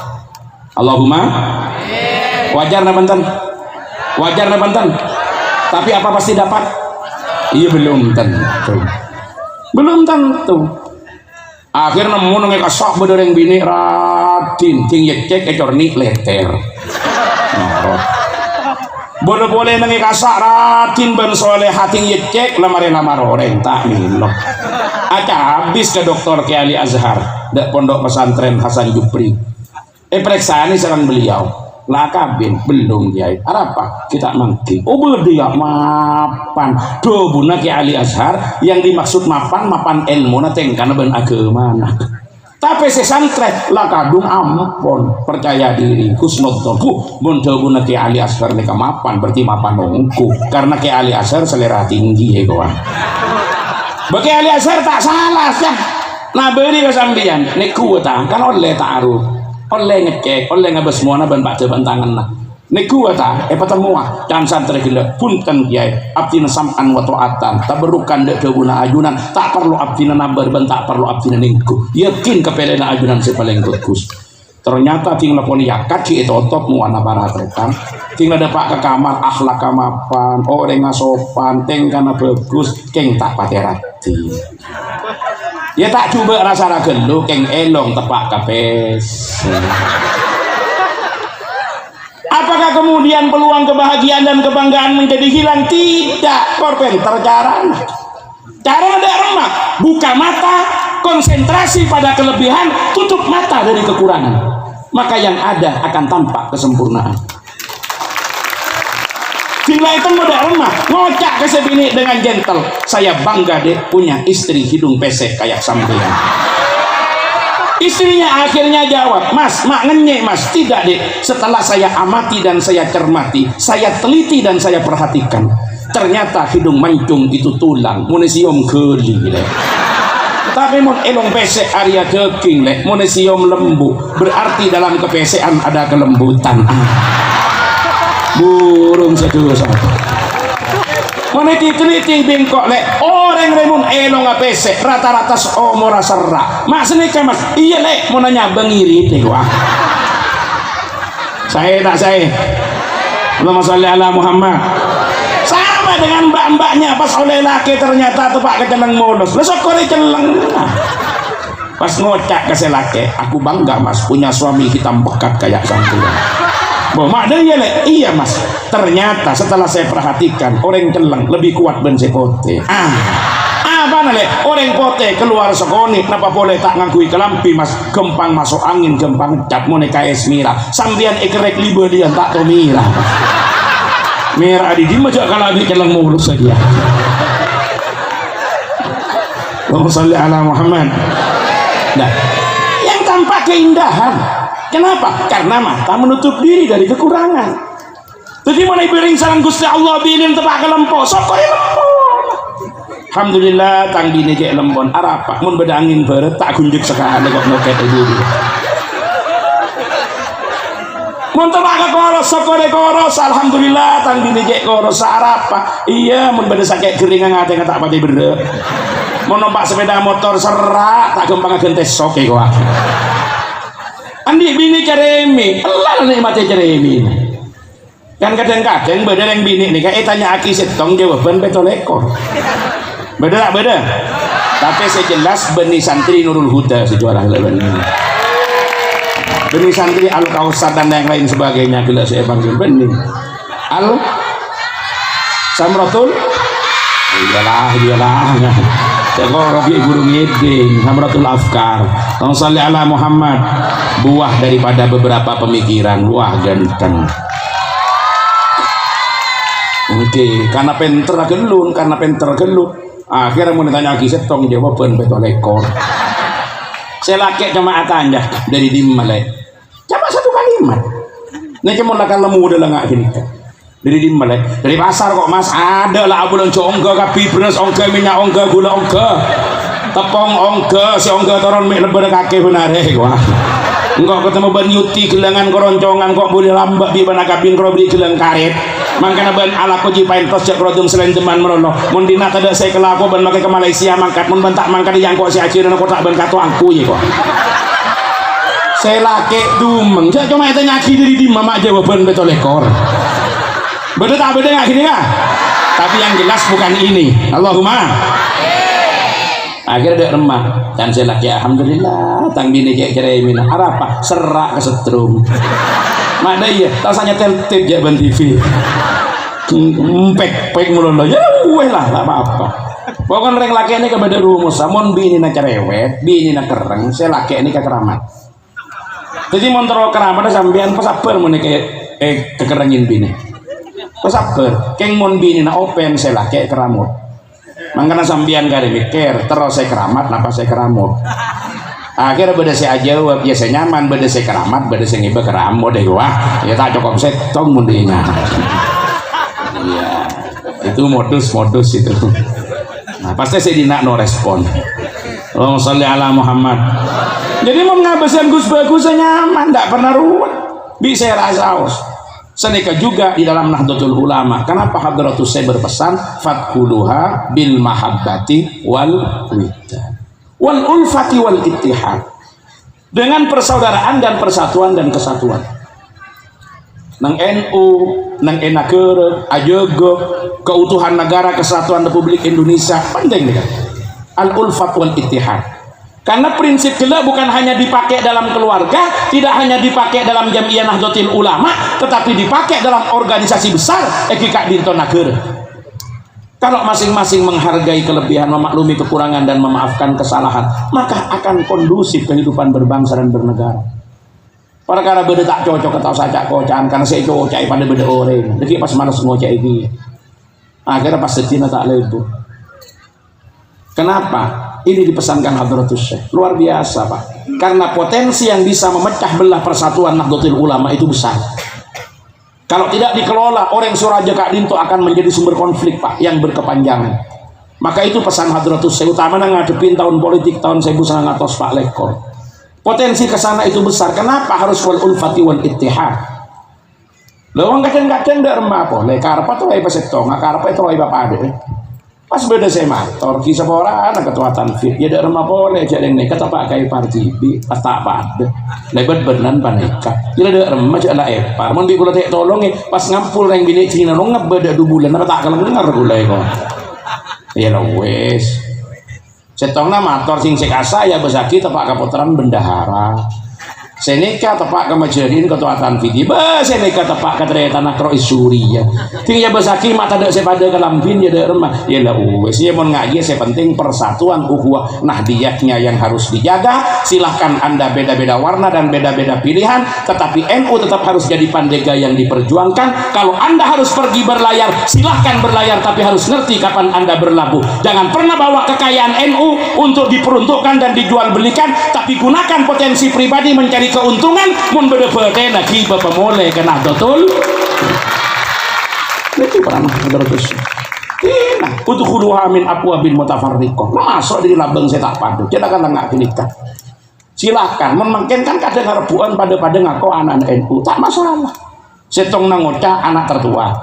Allahumma wajar na banten tapi apa pasti dapat iya belum tentu akhirnya nemu nge kasok bedoreng bini ratin tinggi cek ecorni leter boleh nangi kasak ratin ben soleh hati yecek lamar orang tak minum aca habis ke dokter Kiai Ali Azhar dak pondok pesantren Hasan Jupri periksaan serang beliau lah kabin belum Kiai apa kita mangki oh dia mapan dobuna Ki Ali Azhar yang dimaksud mapan ilmu na tengkana ben agama nah tapi sesantret lah kadung ampun percaya diri husnudzonku mun dobuna Ki Ali Azhar nek mapan berarti mapan nongku karena Ki Ali Azhar selera tinggi ya kawan bagi Ali Azhar tak salah ya nah beri kesambian nek kuota kan oleh ta'aruf oleh ngecek oleh ngabes muana ban baca bantangan nah niku ta patemua dan santri gelek punten Kiai abdina sam'an wa ta'atan taberukan dek dewuna ajunan tak perlu abdina nabar ban tak perlu abdina ningku yakin kepelena ajunan si paling bagus ternyata tinggal poni yakat ki itu otop muana paratretan tinggal dapat ke kamar akhlak kamapan orang ngasopan tengkana bagus keng tak paterati ya tak coba rasa gelu keng elong tepak kapes apakah kemudian peluang kebahagiaan dan kebanggaan menjadi hilang? Tidak. Korpenter cara ada remah buka mata konsentrasi pada kelebihan tutup mata dari kekurangan maka yang ada akan tampak kesempurnaan. Bila itu mudah remah ngocak ke sebini dengan gentle saya bangga deh punya istri hidung pesek kayak sampean. Istrinya akhirnya jawab, mas, mak ngenyek mas, tidak deh. Setelah saya amati dan saya cermati, saya teliti dan saya perhatikan, ternyata hidung mancung itu tulang, munisium geli leh. Tapi mun elong pesek area daging leh, munisium lembu, berarti dalam kepesekan ada kelembutan. Burung sedosa. Moneti teliti bengkok lek orang remun elong apesek rata-rata omora serak mas nih mas iya lek mau nanya bangiri teh wah saya Allahumma sholli ala Muhammad sama dengan mbak-mbaknya pas oleh laki ternyata tepak keceleng mulus lesok kore celeng pas ngocak ke selake aku bangga mas punya suami hitam pekat kayak sampean. Boh, mak dia le, iya mas. Ternyata setelah saya perhatikan orang celeng lebih kuat ben sepote. Apa le? Orang pote keluar sekoni, kenapa boleh tak ngakui kelampi mas? Gempang masuk angin, gempang cat mone KS Mira. Sambian ekrek libe dia tak to Mira. Mira di aja kalau di celeng mulus saja. Allahumma sholli ala Muhammad. Nah, yang tampak keindahan. Kenapa? Karena mata menutup diri dari kekurangan. Jadi mulai bering sarang Gusti Allah binin tepak kelempo, sokore lempo. Alhamdulillah tang bini kayak lempon. Arapa mun beda angin beret tak kunjuk sekali kok noket dulu. Mun tepak ke koros, sokore koros. Alhamdulillah tang bini kayak koros arapa. Iya mun beda sakit keringan ngate tak pati beret. Mun numpak sepeda motor serak tak gampang gentes soke kok. Andi bini ceremi, Allah nikmati ceremi. Kan kadang-kadang beda yang bini nih kayak tanya aki setong jawaban betul ekor. Beda tak beda. Tapi sejelas benih santri Nurul Huda si juara lawan. Benih santri Al Kausar dan yang lain sebagainya gila saya panggil benih. Al Samratul. Iyalah. Tegor bi guru ngiding Samratul Afkar. Allahumma sholli ala Muhammad. Buah daripada beberapa pemikiran wah ganteng. Oke, karena penter gelun akhirnya mau ditanya lagi setong jawaban betul ekor saya laki jamaah tanya dari dimmalek cuma satu kalimat ini cuma lakan lemu udah nggak gini dari dimmalek dari pasar kok mas ada lah abulan ongga kapi beras ongga minyak ongga gula ongga tepung ongga si ongga toron mek lebar kaki benar wah enggak ketemu ban nyuti gelangan keroncongan kok boleh lambak di mana kabin kalau beli gelang karet mangkana ban ala ko jipain tos jak rodum selain teman merono mun dina tada saya kelako ban make ke Malaysia mangkat mun bentak mangkat yang kok si acirna kok tak ban kato angku ye kok saya laki dumeng saya cuma itu nyaki diri di mama jawaban betul ekor beda tak beda nggak gini nggak tapi yang jelas bukan ini Allahumma akhirnya dia remah dan saya laki alhamdulillah tang bini kayak ceremin apa serak kesetrum mana iya rasanya teltip jaban TV pek mulu ya weh lah tak apa-apa pokoknya reng laki ini kepada rumus samun bini nak cerewet bini nak kereng saya laki ini kekeramat Jadi montro keramat sampean pesabar mun kekerengin bini. Pesabar, keng mon bini na open saya kayak keramut. Mangkana sampean gak mikir terus saya keramat napa saya keramut. Akhirnya beda saya jawab ya saya nyaman, beda saya keramat, beda saya ngiba keramut deh wah. Ya tak cukup setong mundinya. Iya, itu modus itu. Nah, pasti saya dinak no respon. Allahumma sholli ala Muhammad. Jadi mau ngabesan Gus bagus nyaman, tidak pernah ruwet. Bisa rasa aus. Senika juga di dalam Nahdlatul Ulama. Kenapa Hadratus saya berpesan fathuluha bil mahabbati wal widdah wal ulfati wal ittihad. Dengan persaudaraan dan persatuan dan kesatuan. Nang NU, nang enakere, ajogo, keutuhan negara, kesatuan Republik Indonesia penting nih kan. Al-ulfat wal ittihad. Karena prinsip gila bukan hanya dipakai dalam keluarga, tidak hanya dipakai dalam Jam'iyah Nahdlatul Ulama, tetapi dipakai dalam organisasi besar Kak Dinto Nagara. Kalau masing-masing menghargai kelebihan, memaklumi kekurangan dan memaafkan kesalahan, maka akan kondusif kehidupan berbangsa dan bernegara. Perkara beda tak cocok atau saja kocan karena saya cocok pada beda orang. Jadi pas malas ngocak ini, akhirnya pas setina tak lebu. Kenapa? Ini dipesankan Hadratus Syekh. Luar biasa Pak. Karena potensi yang bisa memecah belah persatuan Nahdlatul Ulama itu besar. Kalau tidak dikelola, orang Suraja Kak Dinto akan menjadi sumber konflik Pak yang berkepanjangan. Maka itu pesan Hadratus Syekh, utama ngadepin tahun politik tahun 1900 Pak Lekor. Potensi kesana itu besar. Kenapa harus wal ulfati wal ittihad? Lawang kadang-kadang ndak remah boleh karpa tuh wae pesetong, karpa itu wae bapak ade. Pas beda saya motor, kisah orang anak ketua tanfid, ya ndak remah boleh jadi nekat apa kayak parti pas tak pada. Lebat benan paneka. Jadi ndak remah jadi epar. Mun dikula tek tolong pas ngampul yang bini Cina lo ngabeda 2 bulan apa tak kalau dengar gulai kok. Ya wes. Setongna motor sing sekasa ya besaki tepak kaputaran bendahara. Senika tepak ke Majerin ketua tanfidi. Senika tepak ke tanah Krois Suria. Tinggal besaki mata dek sepada kelampin ya dek remah. Ya lah wes ya mau ngaji saya penting persatuan ukhuwah nahdiyahnya yang harus dijaga. Silahkan Anda beda-beda warna dan beda-beda pilihan, tetapi NU tetap harus jadi pandega yang diperjuangkan. Kalau Anda harus pergi berlayar, silahkan berlayar, tapi harus ngerti kapan Anda berlabuh. Jangan pernah bawa kekayaan NU untuk diperuntukkan dan dijual belikan, tapi gunakan potensi pribadi mencari keuntungan. Mun beda-beda lagi bapak mulai kena betul. Itu pernah terus. Nah, udkhuluha min abwabin mutafarriqah. Masuk di labeng saya tak padu. Kita kan nggak nikah. Silakan, memakin kan kadang rebuan pada ngaku anak NU tak masalah. Setong nangoca anak tertua.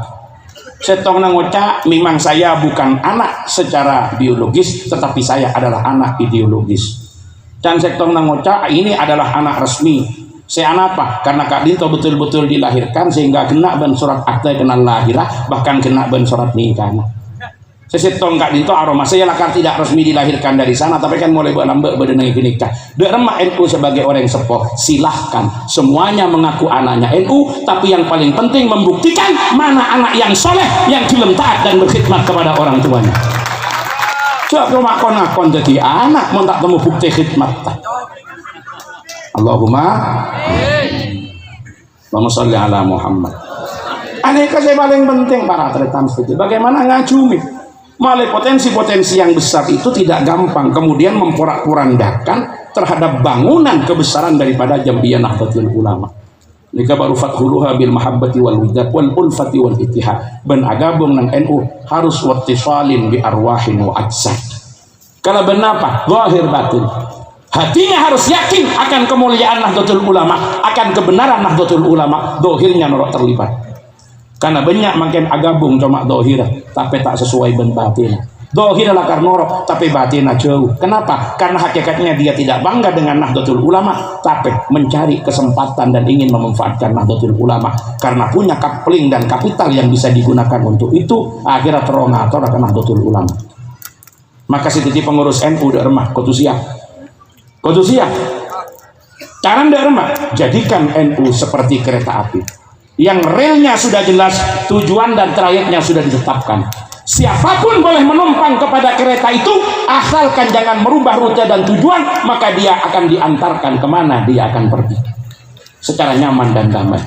Setong nangoca memang saya bukan anak secara biologis, tetapi saya adalah anak ideologis. Dan setong nangoca ini adalah anak resmi. Saya anak apa? Karena Kak Dinto betul-betul dilahirkan sehingga kena ban surat akte kenal lahirah, bahkan kena ban surat nikah. Sesetong Kak Dinto aroma saya lakar tidak resmi dilahirkan dari sana, tapi kan mulai berlambak berdenang nikah. Dek remah NU sebagai orang sepuh, silahkan semuanya mengaku anaknya NU, tapi yang paling penting membuktikan mana anak yang soleh, yang dilem taat dan berkhidmat kepada orang tuanya. Coba makon-makon jadi anak mau tak temu bukti khidmat. Allahumma sholli ala Muhammad. Aneka saya paling penting para tretan seperti bagaimana ngajumi. Malah potensi-potensi yang besar itu tidak gampang kemudian memporak-porandakan terhadap bangunan kebesaran daripada Jam'iyah Nahdlatul Ulama. Nika baru fathuluha bil mahabbati wal widdah wal ulfati wal ittihad. Ben agabung nang NU harus wattisalin bi arwahin wa ajsad. Kalau benapa? Zahir batin. Hatinya harus yakin akan kemuliaan Nahdlatul Ulama, akan kebenaran Nahdlatul Ulama, zahirnya norok terlibat. Karena banyak makin agabung cuma dohir tapi tak sesuai ben batin. Dohir lakar norok tapi batin jauh. Kenapa? Karena hakikatnya dia tidak bangga dengan Nahdlatul Ulama, tapi mencari kesempatan dan ingin memanfaatkan Nahdlatul Ulama karena punya kapling dan kapital yang bisa digunakan untuk itu. Akhirnya terongator akan Nahdlatul Ulama. Maka si titi pengurus NU udah remah kotusiah cara ndak remah jadikan NU seperti kereta api yang relnya sudah jelas, tujuan dan trayeknya sudah ditetapkan. Siapapun boleh menumpang kepada kereta itu, asalkan jangan merubah rute dan tujuan, maka dia akan diantarkan kemana dia akan pergi. secara nyaman dan damai.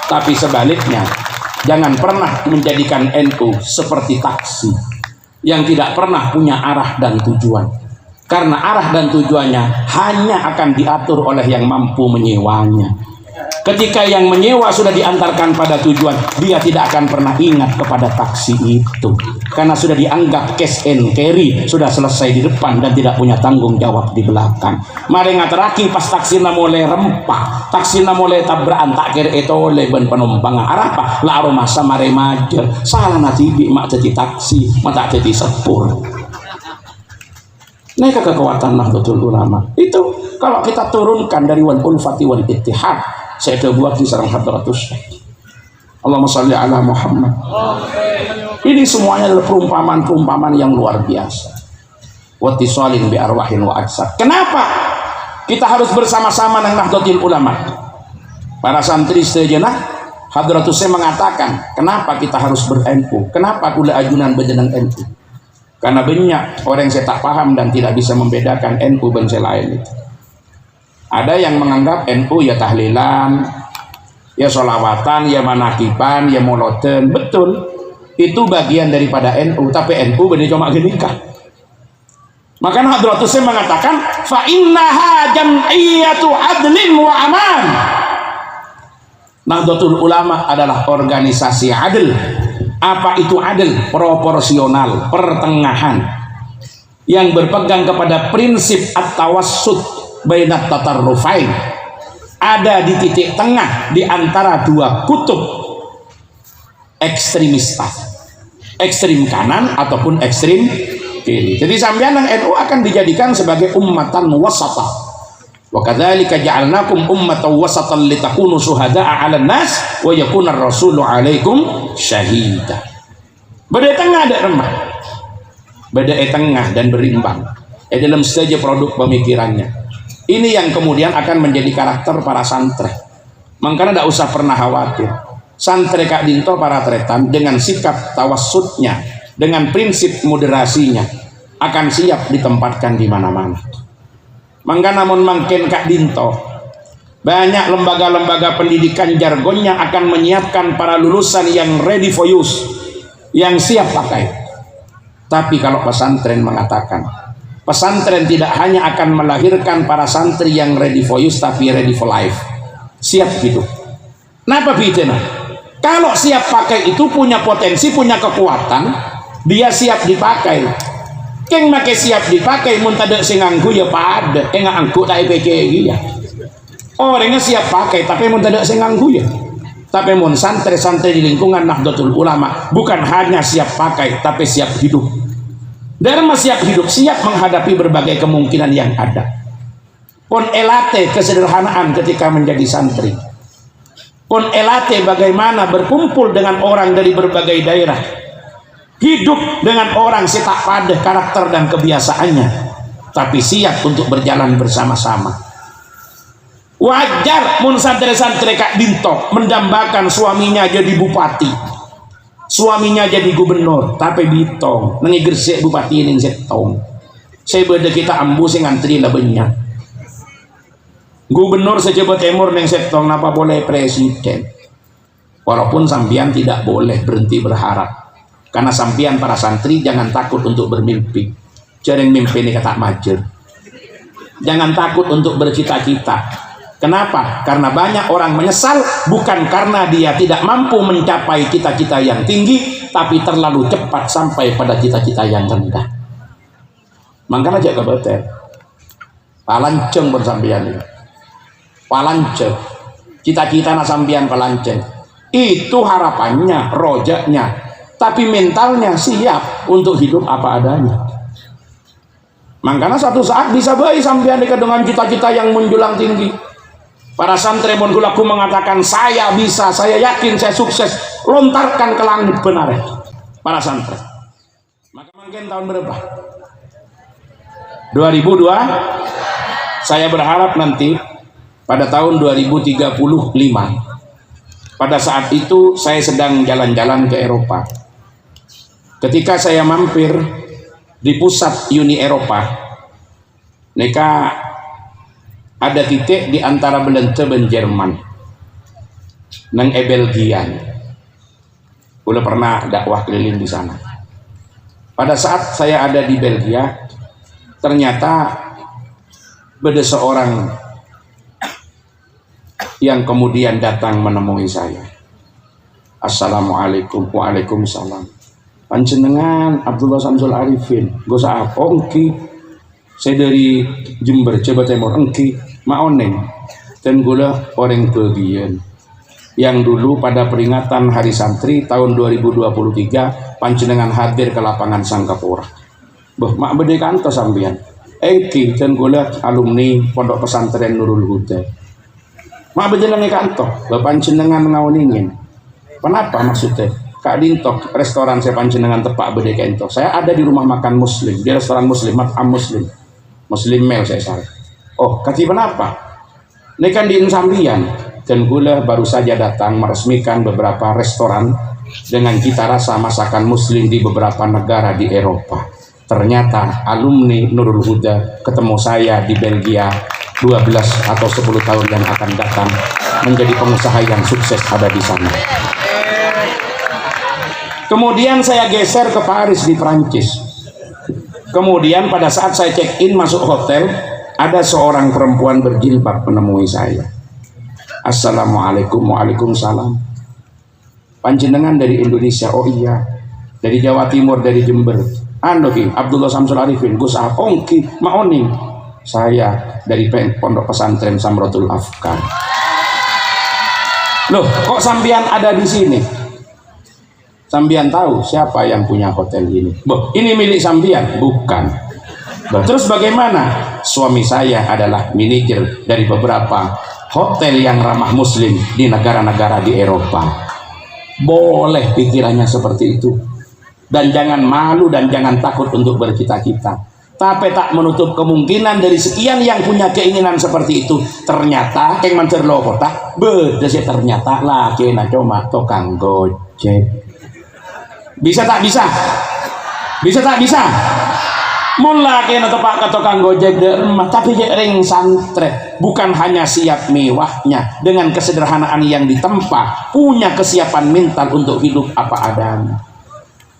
Tapi sebaliknya, jangan pernah menjadikan NU seperti taksi yang tidak pernah punya arah dan tujuan. Karena arah dan tujuannya hanya akan diatur oleh yang mampu menyewanya. Ketika yang menyewa sudah diantarkan pada tujuan, dia tidak akan pernah ingat kepada taksi itu. Karena sudah dianggap cash and carry, sudah selesai di depan dan tidak punya tanggung jawab di belakang. Mari ngateraki pas taksi na mulai rempah, taksi na mulai tabrakan tak kira itu oleh ben penumpang. Arah apa? Laro masa mare majer. Salah nanti mak jadi taksi, mata jadi sepur. Nah, kekuatan Nahdlatul Ulama itu kalau kita turunkan dari wal ulfati wal ittihad, saya buat di sarang hadratus. Allahumma sholli ala Muhammad. Ini semuanya adalah perumpamaan-perumpamaan yang luar biasa. Wattisalin bi arwahin wa ajsad. Kenapa kita harus bersama-sama dengan Nahdlatul Ulama? Para santri sejenak hadratus saya mengatakan, kenapa kita harus ber-NU? Kenapa kula ajunan bejenang NU? Karena banyak orang yang saya tak paham dan tidak bisa membedakan NU dan yang lain itu. Ada yang menganggap NU ya tahlilan, ya sholawatan, ya manakiban, ya moloten. Betul, itu bagian daripada NU. Tapi NU benar cuma genikah. Maka hadratus saya mengatakan, fa innaha jam'iyatu adlin wa aman. Nahdlatul Ulama adalah organisasi adil. Apa itu adil? Proporsional, pertengahan, yang berpegang kepada prinsip at-tawassut bainat tatarrufain, ada di titik tengah di antara dua kutub ekstremistas, ekstrim kanan ataupun ekstrim kiri. Jadi sampean NU akan dijadikan sebagai ummatan wasata. Wa kadzalika ja'alnakum ummatan wasatan litakunu syuhada'a 'alan nas wa yakuna ar-rasulu 'alaikum syahida. Beda tengah ada remah. Beda tengah dan berimbang. Dalam stage produk pemikirannya. Ini yang kemudian akan menjadi karakter para santri. Makanya tidak usah pernah khawatir. Santri Kak Dinto para tretan dengan sikap tawassutnya, dengan prinsip moderasinya akan siap ditempatkan di mana-mana. Maka namun makin Kak Dinto, banyak lembaga-lembaga pendidikan jargonnya akan menyiapkan para lulusan yang ready for use, yang siap pakai. Tapi kalau pesantren mengatakan, pesantren tidak hanya akan melahirkan para santri yang ready for use, tapi ready for life, siap hidup. Kenapa begitu? Kalau siap pakai itu punya potensi, punya kekuatan, dia siap dipakai. Keng make siap dipakai mun tade sing nganggo ya pada nganggo tak PK ya. Orangnya siap pakai tapi mun tade sing nganggo ya. Tapi mun santri-santri di lingkungan Nahdlatul Ulama bukan hanya siap pakai tapi siap hidup. Dharma siap hidup, siap menghadapi berbagai kemungkinan yang ada. Pon elate kesederhanaan ketika menjadi santri. Pon elate bagaimana berkumpul dengan orang dari berbagai daerah. Hidup dengan orang setak pada karakter dan kebiasaannya, tapi siap untuk berjalan bersama-sama. Wajar mun santri-santri Kak Dinto mendambakan suaminya jadi bupati, suaminya jadi gubernur, tapi bitong nengi gresik bupati ning setong. Saya beda kita ambu sing ngantri lah banyak. Gubernur sejabat timur ning setong napa boleh presiden. Walaupun sampean tidak boleh berhenti berharap. Karena sampian para santri jangan takut untuk bermimpi. Jarang mimpi ini kata majer. Jangan takut untuk bercita-cita. Kenapa? Karena banyak orang menyesal bukan karena dia tidak mampu mencapai cita-cita yang tinggi, tapi terlalu cepat sampai pada cita-cita yang rendah. Makanya jaga betul. Palanceng bersampian ini. Palanceng. Cita-cita na sampian palanceng. Itu harapannya, rojaknya. Tapi mentalnya siap untuk hidup apa adanya. Makanya satu saat bisa baik sampai dengan cita-cita yang menjulang tinggi. Para santri Mongolaku mengatakan saya bisa, saya yakin, saya sukses. Lontarkan ke langit benar. Para santri. Maka mungkin tahun berapa? 2002. Saya berharap nanti pada tahun 2035. Pada saat itu saya sedang jalan-jalan ke Eropa. Ketika saya mampir di pusat Uni Eropa, mereka ada titik di antara Belanda dan Jerman nang Belgian. Udah pernah dakwah keliling di sana. Pada saat saya ada di Belgia, ternyata ada seorang yang kemudian datang menemui saya. Assalamualaikum. Waalaikumsalam. Panjenengan Abdullah Samsul Arifin. Gue saat ongki. Saya dari Jember, Jawa Timur. Engki, maoneng. Dan gue orang Belgian. Yang dulu pada peringatan Hari Santri tahun 2023 panjenengan hadir ke lapangan Sangkapura. Mak bede kanto sambian. Engki dan gue alumni Pondok Pesantren Nurul Huda. Mak bede kanto. Panjenengan ngawoningin. Kenapa maksudnya? Kak Dintok, restoran saya panjenengan tepak bede kento. Saya ada di rumah makan Muslim, di restoran Muslim, matam Muslim, Muslim Mel saya salah. Oh, kaki kenapa? Ini kan di Sambian dan gula baru saja datang meresmikan beberapa restoran dengan cita rasa masakan Muslim di beberapa negara di Eropa. Ternyata alumni Nurul Huda ketemu saya di Belgia 12 atau 10 tahun yang akan datang menjadi pengusaha yang sukses ada di sana. Kemudian saya geser ke Paris di Prancis. Kemudian pada saat saya check in masuk hotel, ada seorang perempuan berjilbab menemui saya. Assalamualaikum. Waalaikumsalam. Panjenengan dari Indonesia? Oh iya. Dari Jawa Timur, dari Jember. Ki Abdullah Samsul Arifin. Gus Ongki Maoning. Saya dari Pondok Pesantren Samrotul Afkar. Loh, kok sambian ada di sini? Sambian tahu siapa yang punya hotel ini? Boh, ini milik sambian? Bukan. Boh, terus bagaimana? Suami saya adalah manajer dari beberapa hotel yang ramah Muslim di negara-negara di Eropa. Boleh pikirannya seperti itu. Dan jangan malu dan jangan takut untuk bercita-cita. Tapi tak menutup kemungkinan dari sekian yang punya keinginan seperti itu, ternyata yang mencerlo kota beda sih, ternyata lagi cuma tukang gojek. Bisa tak bisa? Bisa tak bisa? Mulai kena tepak ke tukang gojek derma, tapi ring santre bukan hanya siap mewahnya dengan kesederhanaan yang ditempa, punya kesiapan mental untuk hidup apa adanya.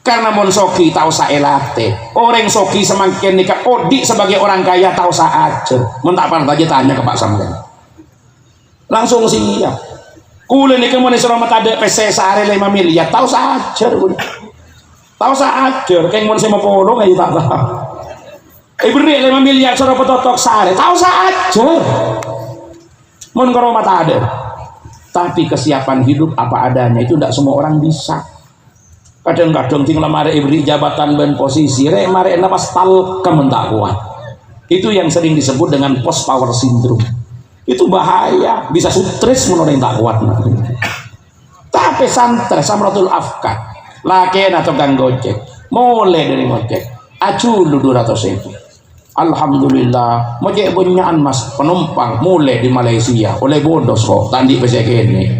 Karena mon soki tahu saelate, orang soki semakin nikah odi sebagai orang kaya tahu aja. Mon tak pernah aja tanya ke Pak Samden. Langsung siap. Kulen nih kemudian selamat ada PC sehari 5 miliar tahu saja. Tahu saja. Kayak mon saya mau polong aja tak tahu. Beri 5 miliar suruh petotok sehari tahu saja. Mon koromat ada. Tapi kesiapan hidup apa adanya itu tidak semua orang bisa. Kadang-kadang tinggal mare beri jabatan dan posisi rek mare napas tal kementak kuat. Itu yang sering disebut dengan post power syndrome. Itu bahaya, bisa stres menurut tak kuat. Tapi santai Samratul Afkar laki atau gang gojek mulai dari gojek acu lu 200.000. Alhamdulillah mojek bunyaan mas penumpang mulai di Malaysia oleh bodos kok tandi pesek ini.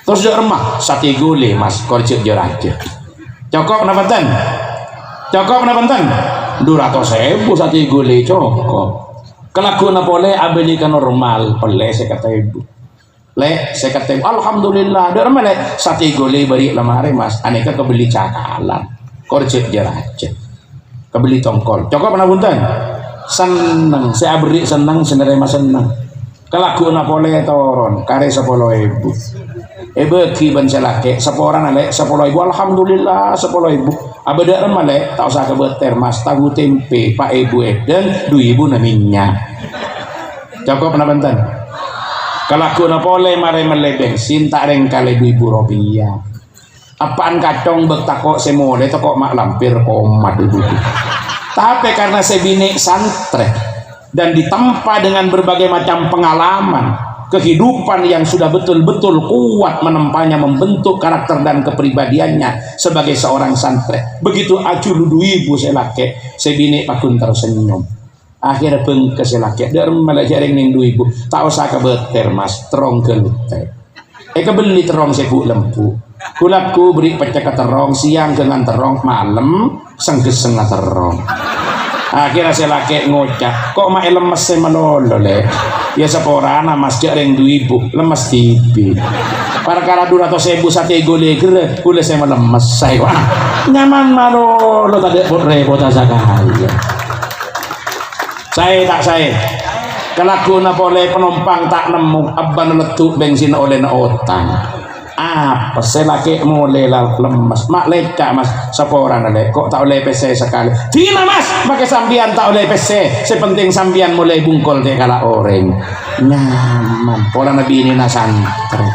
Terus di rumah sate gule mas korcik jeraja. Cokok na benten? Cokok na benten? 200.000 sate gule cokok. Kelaku na pole abeli ka normal pole saya kata ibu. Le saya kata ibu alhamdulillah. Dia rumah le sate gule beri lemari mas. Aneka kebeli cakalan. Korcik jeraja. Kebeli tongkol. Cokok na benten? Senang. Saya beri senang senerima senang. Kelaku na pole toron kare 10.000. Bagi ban selake seporan ale 10.000 alhamdulillah 10.000 abada remale tak usah kebeter mas tahu tempe pak ibu dan 2.000 namanya cokok na benten kalau aku na pole mare mele bensin tak reng kali 2.000 rupiah apaan kacong bertakok semole takok mak lampir komat itu tapi karena saya bini santre dan ditempa dengan berbagai macam pengalaman kehidupan yang sudah betul-betul kuat menempanya membentuk karakter dan kepribadiannya sebagai seorang santri. Begitu acu lu 2.000 selake, sebini pakun tersenyum. Akhirnya bengke selake, dia malah jaring ning 2.000. Tak usah kebeter mas, terong gelute. Kebeli terong sebu lempu. Kulaku beri pecah ke terong siang dengan terong malam sengges setengah terong. Akhirnya saya laki ngocak, kok mak lemes saya melolo le. Ya seporana mas jak reng dua ibu lemes tibi. Perkara dura atau sebu sate gole gere, gule saya melemes saya wah nyaman malolo tadi repot sekali. Saya kelakuan apa oleh penumpang tak nemu aban letuk bensin oleh na otang. Apa saya laki mulai lemes mak lecak mas seporana le kok tak oleh PC sekali tina mas pakai sambian tak oleh PC sepenting sambian mulai bungkol deh kala orang nyaman pola nabi ini nasantri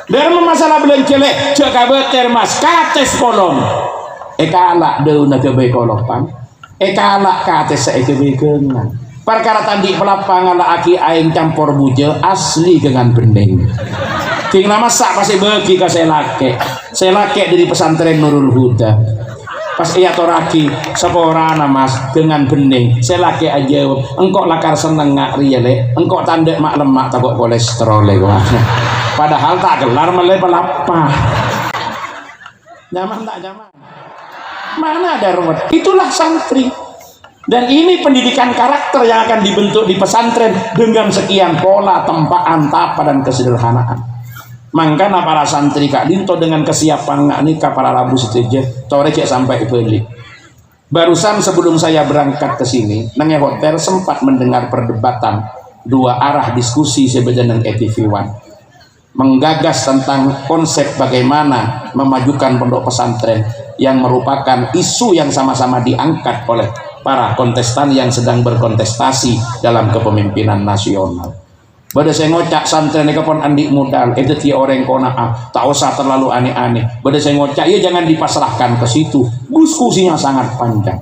dari masalah belum celek cek beter mas kates kolom kalak daun kebe kolopan kalak kates saya kebe kengan perkara tadi pelapangan laki aing campur buja asli dengan bening tinggal masak pasti bagi ke saya laki dari pesantren Nurul Huda pas iya toraki seporana mas dengan bening saya laki aja engkau lakar seneng ngak riale engkau tanda mak lemak takut kolesterol padahal tak gelar melai pelapa nyaman tak nyaman mana ada ruwet itulah santri dan ini pendidikan karakter yang akan dibentuk di pesantren dengan sekian pola tempaan tapa dan kesederhanaan. Mangkana para santri Kak Dinto dengan kesiapan nggak nikah para labu setuju tore cek sampai beli. Barusan sebelum saya berangkat ke sini, nang hotel sempat mendengar perdebatan dua arah diskusi sebenarnya ETV One menggagas tentang konsep bagaimana memajukan pondok pesantren yang merupakan isu yang sama-sama diangkat oleh para kontestan yang sedang berkontestasi dalam kepemimpinan nasional. Bada saya ngocak santren kapon andi modal itu ti orang kona tak usah terlalu aneh-aneh. Bada saya ngocak ya jangan dipasrahkan ke situ. Diskusinya sangat panjang.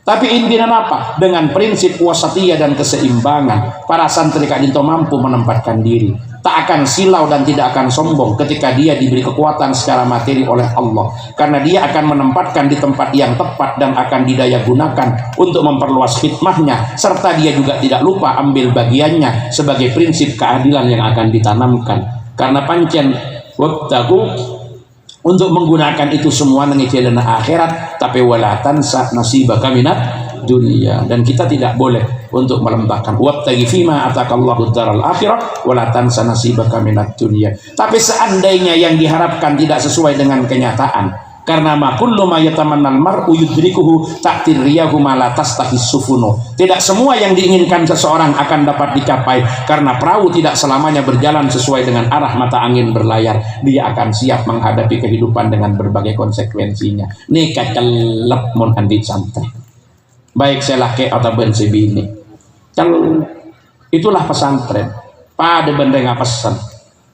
Tapi intinya apa? Dengan prinsip wasatiyah dan keseimbangan, para santri Kak Dinto mampu menempatkan diri. Tak akan silau dan tidak akan sombong ketika dia diberi kekuatan secara materi oleh Allah. Karena dia akan menempatkan di tempat yang tepat dan akan didaya gunakan untuk memperluas khidmahnya. Serta dia juga tidak lupa ambil bagiannya sebagai prinsip keadilan yang akan ditanamkan. Karena pancen waktaku untuk menggunakan itu semua nangicilana akhirat tapi walatan sa nasibaka minat dunia dan kita tidak boleh untuk melembahkan wabtaghi fima atakallahu daral akhirah walatan sa nasibaka minat dunia. Tapi seandainya yang diharapkan tidak sesuai dengan kenyataan karena ma kullu ma yatamannal mar'u yudrikuhu ta'tir riyahu ma la tastahis sufunu. Tidak semua yang diinginkan seseorang akan dapat dicapai karena perahu tidak selamanya berjalan sesuai dengan arah mata angin berlayar. Dia akan siap menghadapi kehidupan dengan berbagai konsekuensinya. Nika celep mun andi santai. Baik saya laki atau bensi bini. Itulah pesantren. Pada benda pesan.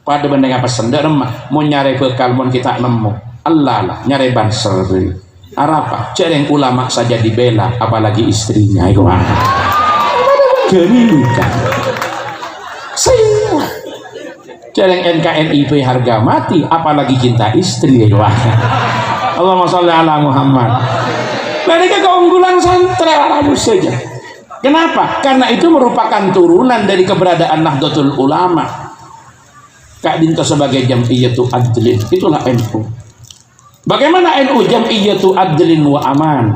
Pada benda pesan. Dak remah mau nyari bekal mun kita nemu. Allah lah nyari banser apa cereng ulama saja dibela apalagi istrinya itu genilukan saya cereng NKNIP harga mati apalagi cinta istri itu Allahumma sholli ala Muhammad. Mereka keunggulan santri alamu saja. Kenapa? Karena itu merupakan turunan dari keberadaan Nahdlatul Ulama. Kak Dinto sebagai jam'iyyatu adlin itulah NU. Bagaimana NU jam'iyyatu adlin wa aman?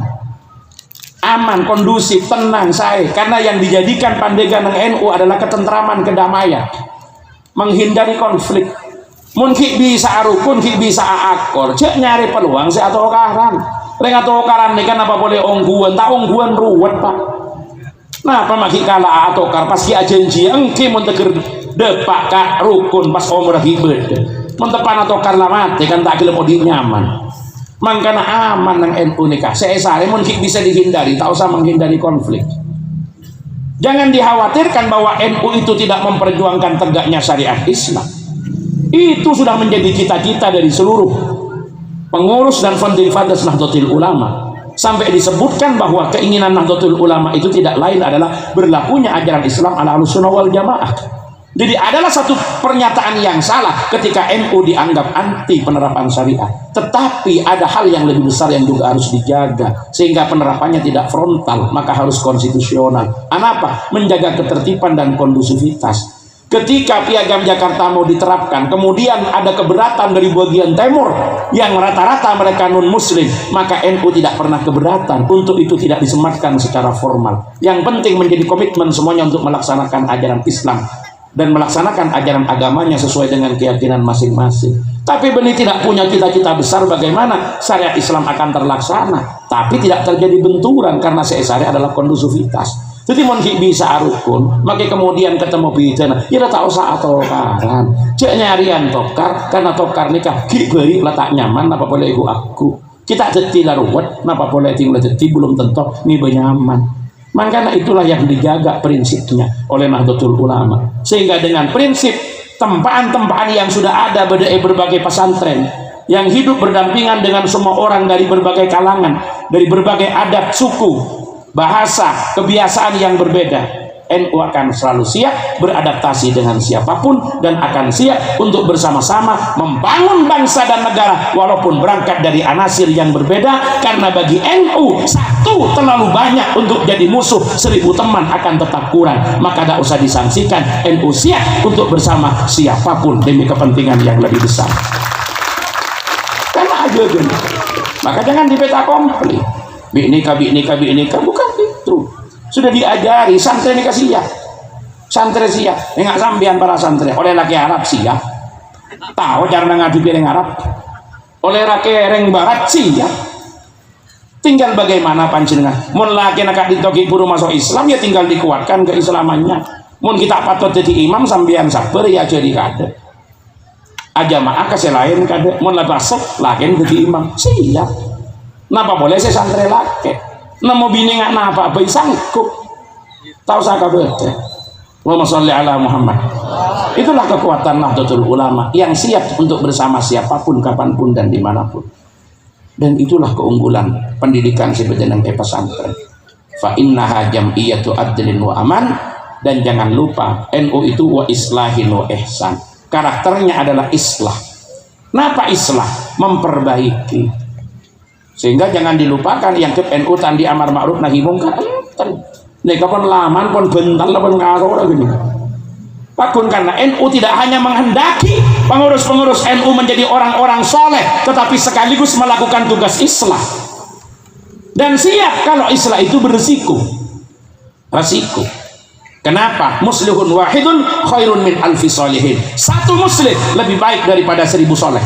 Aman, kondusif, tenang saya. Karena yang dijadikan pandegan NU adalah ketentraman, kedamaian, menghindari konflik. Mungkin bisa rukun, bisa akor. Cek nyari peluang si atau karan. Reng atau karan ini kan apa boleh ongguan? Tak ongguan ruwet pak. Nah, pemaki kala atau kar pas ki ajenji engke monteger depak kak rukun pas umrah hibed. Mentepan atau karena mati kan tak kelemo di nyaman. Mangkana aman nang NU nikah. Saya mungkin bisa dihindari, tak usah menghindari konflik. Jangan dikhawatirkan bahwa NU itu tidak memperjuangkan tegaknya syariat Islam. Itu sudah menjadi cita-cita dari seluruh pengurus dan founding fathers Nahdlatul Ulama. Sampai disebutkan bahwa keinginan Nahdlatul Ulama itu tidak lain adalah berlakunya ajaran Islam ala Ahlussunnah wal Jamaah. Jadi adalah satu pernyataan yang salah ketika NU dianggap anti penerapan syariah. Tetapi ada hal yang lebih besar yang juga harus dijaga sehingga penerapannya tidak frontal, maka harus konstitusional. Kenapa? Menjaga ketertiban dan kondusivitas. Ketika Piagam Jakarta mau diterapkan, kemudian ada keberatan dari bagian timur yang rata-rata mereka non-muslim, maka NU tidak pernah keberatan. Untuk itu tidak disematkan secara formal. Yang penting menjadi komitmen semuanya untuk melaksanakan ajaran Islam dan melaksanakan ajaran agamanya sesuai dengan keyakinan masing-masing. Tapi benih tidak punya cita-cita besar bagaimana syariat Islam akan terlaksana, tapi tidak terjadi benturan karena syariat adalah kondusivitas. Jadi mau bisa arukun, maka kemudian ketemu bicara, ya tak usah tokaran, cek nyarian tokar, karena tokar nikah, beri letak nyaman, apa boleh aku, kita jadi laruat, apa boleh tinggal jadi belum tentu nih nyaman. Makanya itulah yang dijaga prinsipnya oleh Nahdlatul Ulama, sehingga dengan prinsip tempaan-tempaan yang sudah ada berbagai pesantren yang hidup berdampingan dengan semua orang dari berbagai kalangan, dari berbagai adat, suku, bahasa, kebiasaan yang berbeda, NU akan selalu siap beradaptasi dengan siapapun dan akan siap untuk bersama-sama membangun bangsa dan negara walaupun berangkat dari anasir yang berbeda, karena bagi NU satu terlalu banyak untuk jadi musuh, 1000 teman akan tetap kurang, maka tidak usah disangsikan. NU siap untuk bersama siapapun demi kepentingan yang lebih besar. Karena aja gini. Maka jangan dipeta komplit. Binika, bukan itu. Sudah diajari santri ini kasih ya. Santri siap. Enggak sambian para santri. Oleh laki Arab siap. Tahu cara ngadu piring Arab. Oleh laki reng barat siap. Tinggal bagaimana panjenengan. Mun laki nak ditoki buru masuk Islam ya tinggal dikuatkan keislamannya. Mun kita patut jadi imam sambian sabar ya jadi kade. Aja maaf kasih lain kade. Mun lah basok laki jadi imam siap. Napa boleh saya santri laki namo bini nggak napa bayi sanggup tahu saya kabar Allahumma sholli ala Muhammad. Itulah kekuatan Nahdlatul Ulama yang siap untuk bersama siapapun, kapanpun dan dimanapun. Dan itulah keunggulan pendidikan sebenarnya pesantren. Fa innaha jam'iyatu adlin wa aman. Dan jangan lupa NU itu wa islahin wa ihsan. Karakternya adalah islah. Kenapa islah? Memperbaiki. Sehingga jangan dilupakan yang ke NU tandi amar ma'ruf nahi mungkar. Nek pun laman pun bental pun ngaror gini. Pakun karena NU tidak hanya menghendaki pengurus-pengurus NU menjadi orang-orang soleh, tetapi sekaligus melakukan tugas islah. Dan siap kalau islah itu beresiko. Resiko. Kenapa? Muslihun wahidun khairun min alfi solihin. Satu muslim lebih baik daripada 1000 soleh.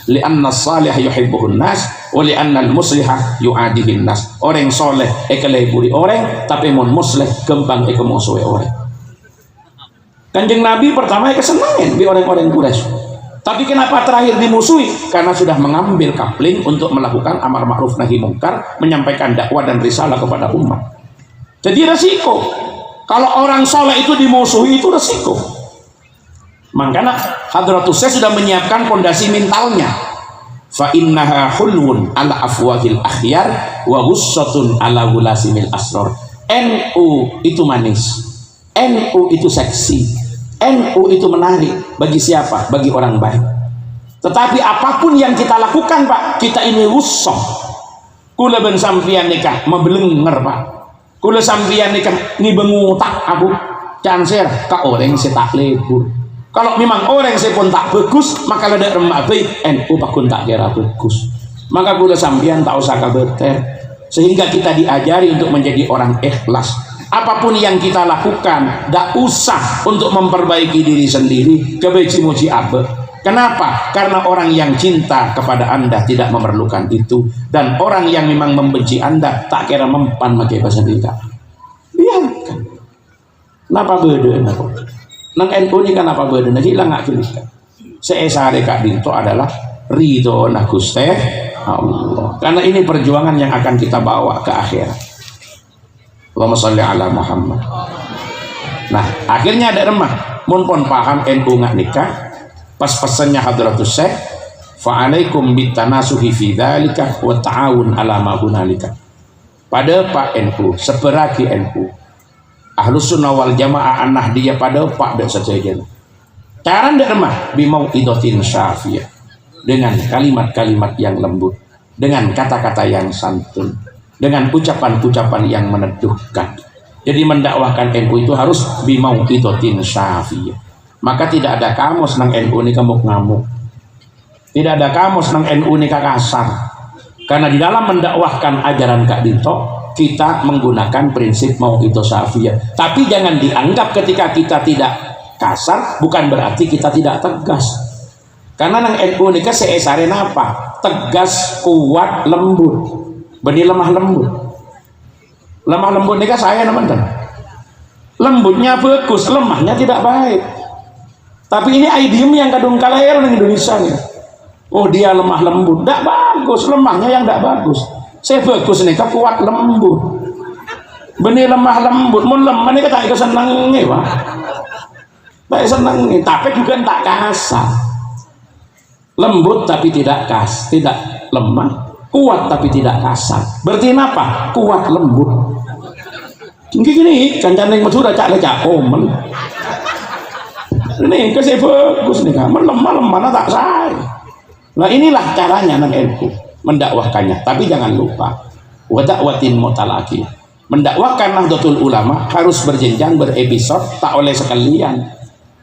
Li'anna salih yuhibbuhun nas wa li'anna al-musliha yu'adihin nas. Orang soleh ekeleburi orang, tapi mon musleh gembang ekemusuhi orang. Kanjeng Nabi pertama kesenangan di orang-orang Quraisy. Tapi kenapa terakhir dimusuhi? Karena sudah mengambil kapling untuk melakukan amar ma'ruf nahi mungkar, menyampaikan dakwah dan risalah kepada umat. Jadi resiko. Kalau orang soleh itu dimusuhi itu resiko. Makanya Hadratus Syekh sudah menyiapkan fondasi mentalnya. Fa innaha hulwun ala afwahil akhyar wa ghussatun ala gulasimil asrar. NU itu manis. NU itu seksi. NU itu menarik bagi siapa? Bagi orang baik. Tetapi apapun yang kita lakukan, Pak, kita ini rusak. Kula ben sampian nikah mebelenger, Pak. Kula sampian nikah ni bengutak aku. Cancer ka orang setak lebur. Kalau memang orang saya pun tak bagus, maka ada remak baik NU pakun tak kira bagus. Maka gula sampian tak usah kabeter. Sehingga kita diajari untuk menjadi orang ikhlas. Apapun yang kita lakukan, tak usah untuk memperbaiki diri sendiri kebeji-muji abe. Kenapa? Karena orang yang cinta kepada Anda tidak memerlukan itu, dan orang yang memang membenci Anda tak kira mempan pakai bahasa kita. Biarkan. Kenapa beda? Nang NU ini kan apa bedanya? Hilang nggak tuliskan. Seesare Kak Dinto adalah ridho na Gusti Allah. Karena ini perjuangan yang akan kita bawa ke akhirat. Allahumma sholli ala Muhammad. Nah, akhirnya ada remah. Mun pun paham NU nggak nikah. Pas pesannya Hadratus Syekh, fa'alaikum bitanasuhi fi dzalika wa ta'awun ala ma hunalika. Pada Pak NU, seperagi NU. Ahlus sunnah wal jamaah anah dia pada pak dan sejajar. Cara ndak remah bimau idotin syafiyah, dengan kalimat-kalimat yang lembut, dengan kata-kata yang santun, dengan ucapan-ucapan yang meneduhkan. Jadi mendakwahkan NU itu harus bimau itotin syafiyah. Maka tidak ada kamus nang NU ini ngamuk-ngamuk. Tidak ada kamus nang NU ini kasar. Karena di dalam mendakwahkan ajaran Kak Dinto, kita menggunakan prinsip mau itu syafiyah. Tapi jangan dianggap ketika kita tidak kasar bukan berarti kita tidak tegas. Karena nang NU ini seesaren apa? Tegas, kuat, lembut. Benih lemah lembut. Lemah lembut ini saya teman-teman. Lembutnya bagus, lemahnya tidak baik. Tapi ini idiom yang kadung kalair di Indonesia nih. Oh dia lemah lembut, tidak bagus. Lemahnya yang tidak bagus. Saya bagus nih, kuat lembut. Benih lemah lembut, mun lemah ini kita senang nih, Pak. Tak senang nih, tapi juga tak kasar. Lembut tapi tidak tidak lemah, kuat tapi tidak kasar. Berarti apa? Kuat lembut. Gini kancane Madura cak lecak komen. Ini kasih bagus nih kan, lemah tak say. Nah inilah caranya nang NU mendakwahkannya. Tapi jangan lupa wadakwatin mutalaki. Mendakwahkan Nahdlatul Ulama harus berjenjang, berepisode, tak oleh sekalian.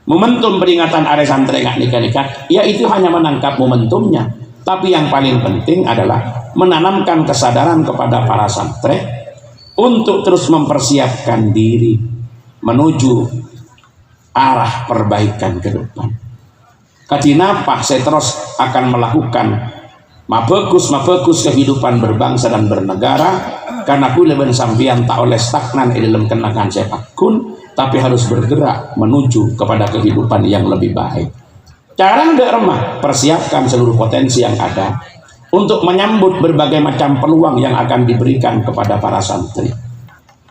Momentum peringatan Are Santri nggak nikah-nikah, ya itu hanya menangkap momentumnya. Tapi yang paling penting adalah menanamkan kesadaran kepada para santri untuk terus mempersiapkan diri menuju arah perbaikan ke depan. Kadinapa saya terus akan melakukan mabagus kehidupan berbangsa dan bernegara, karena kula ben sampeyan tak oleh stagnan di dalam kenakan sepak kun, tapi harus bergerak menuju kepada kehidupan yang lebih baik. Cara derma, persiapkan seluruh potensi yang ada untuk menyambut berbagai macam peluang yang akan diberikan kepada para santri.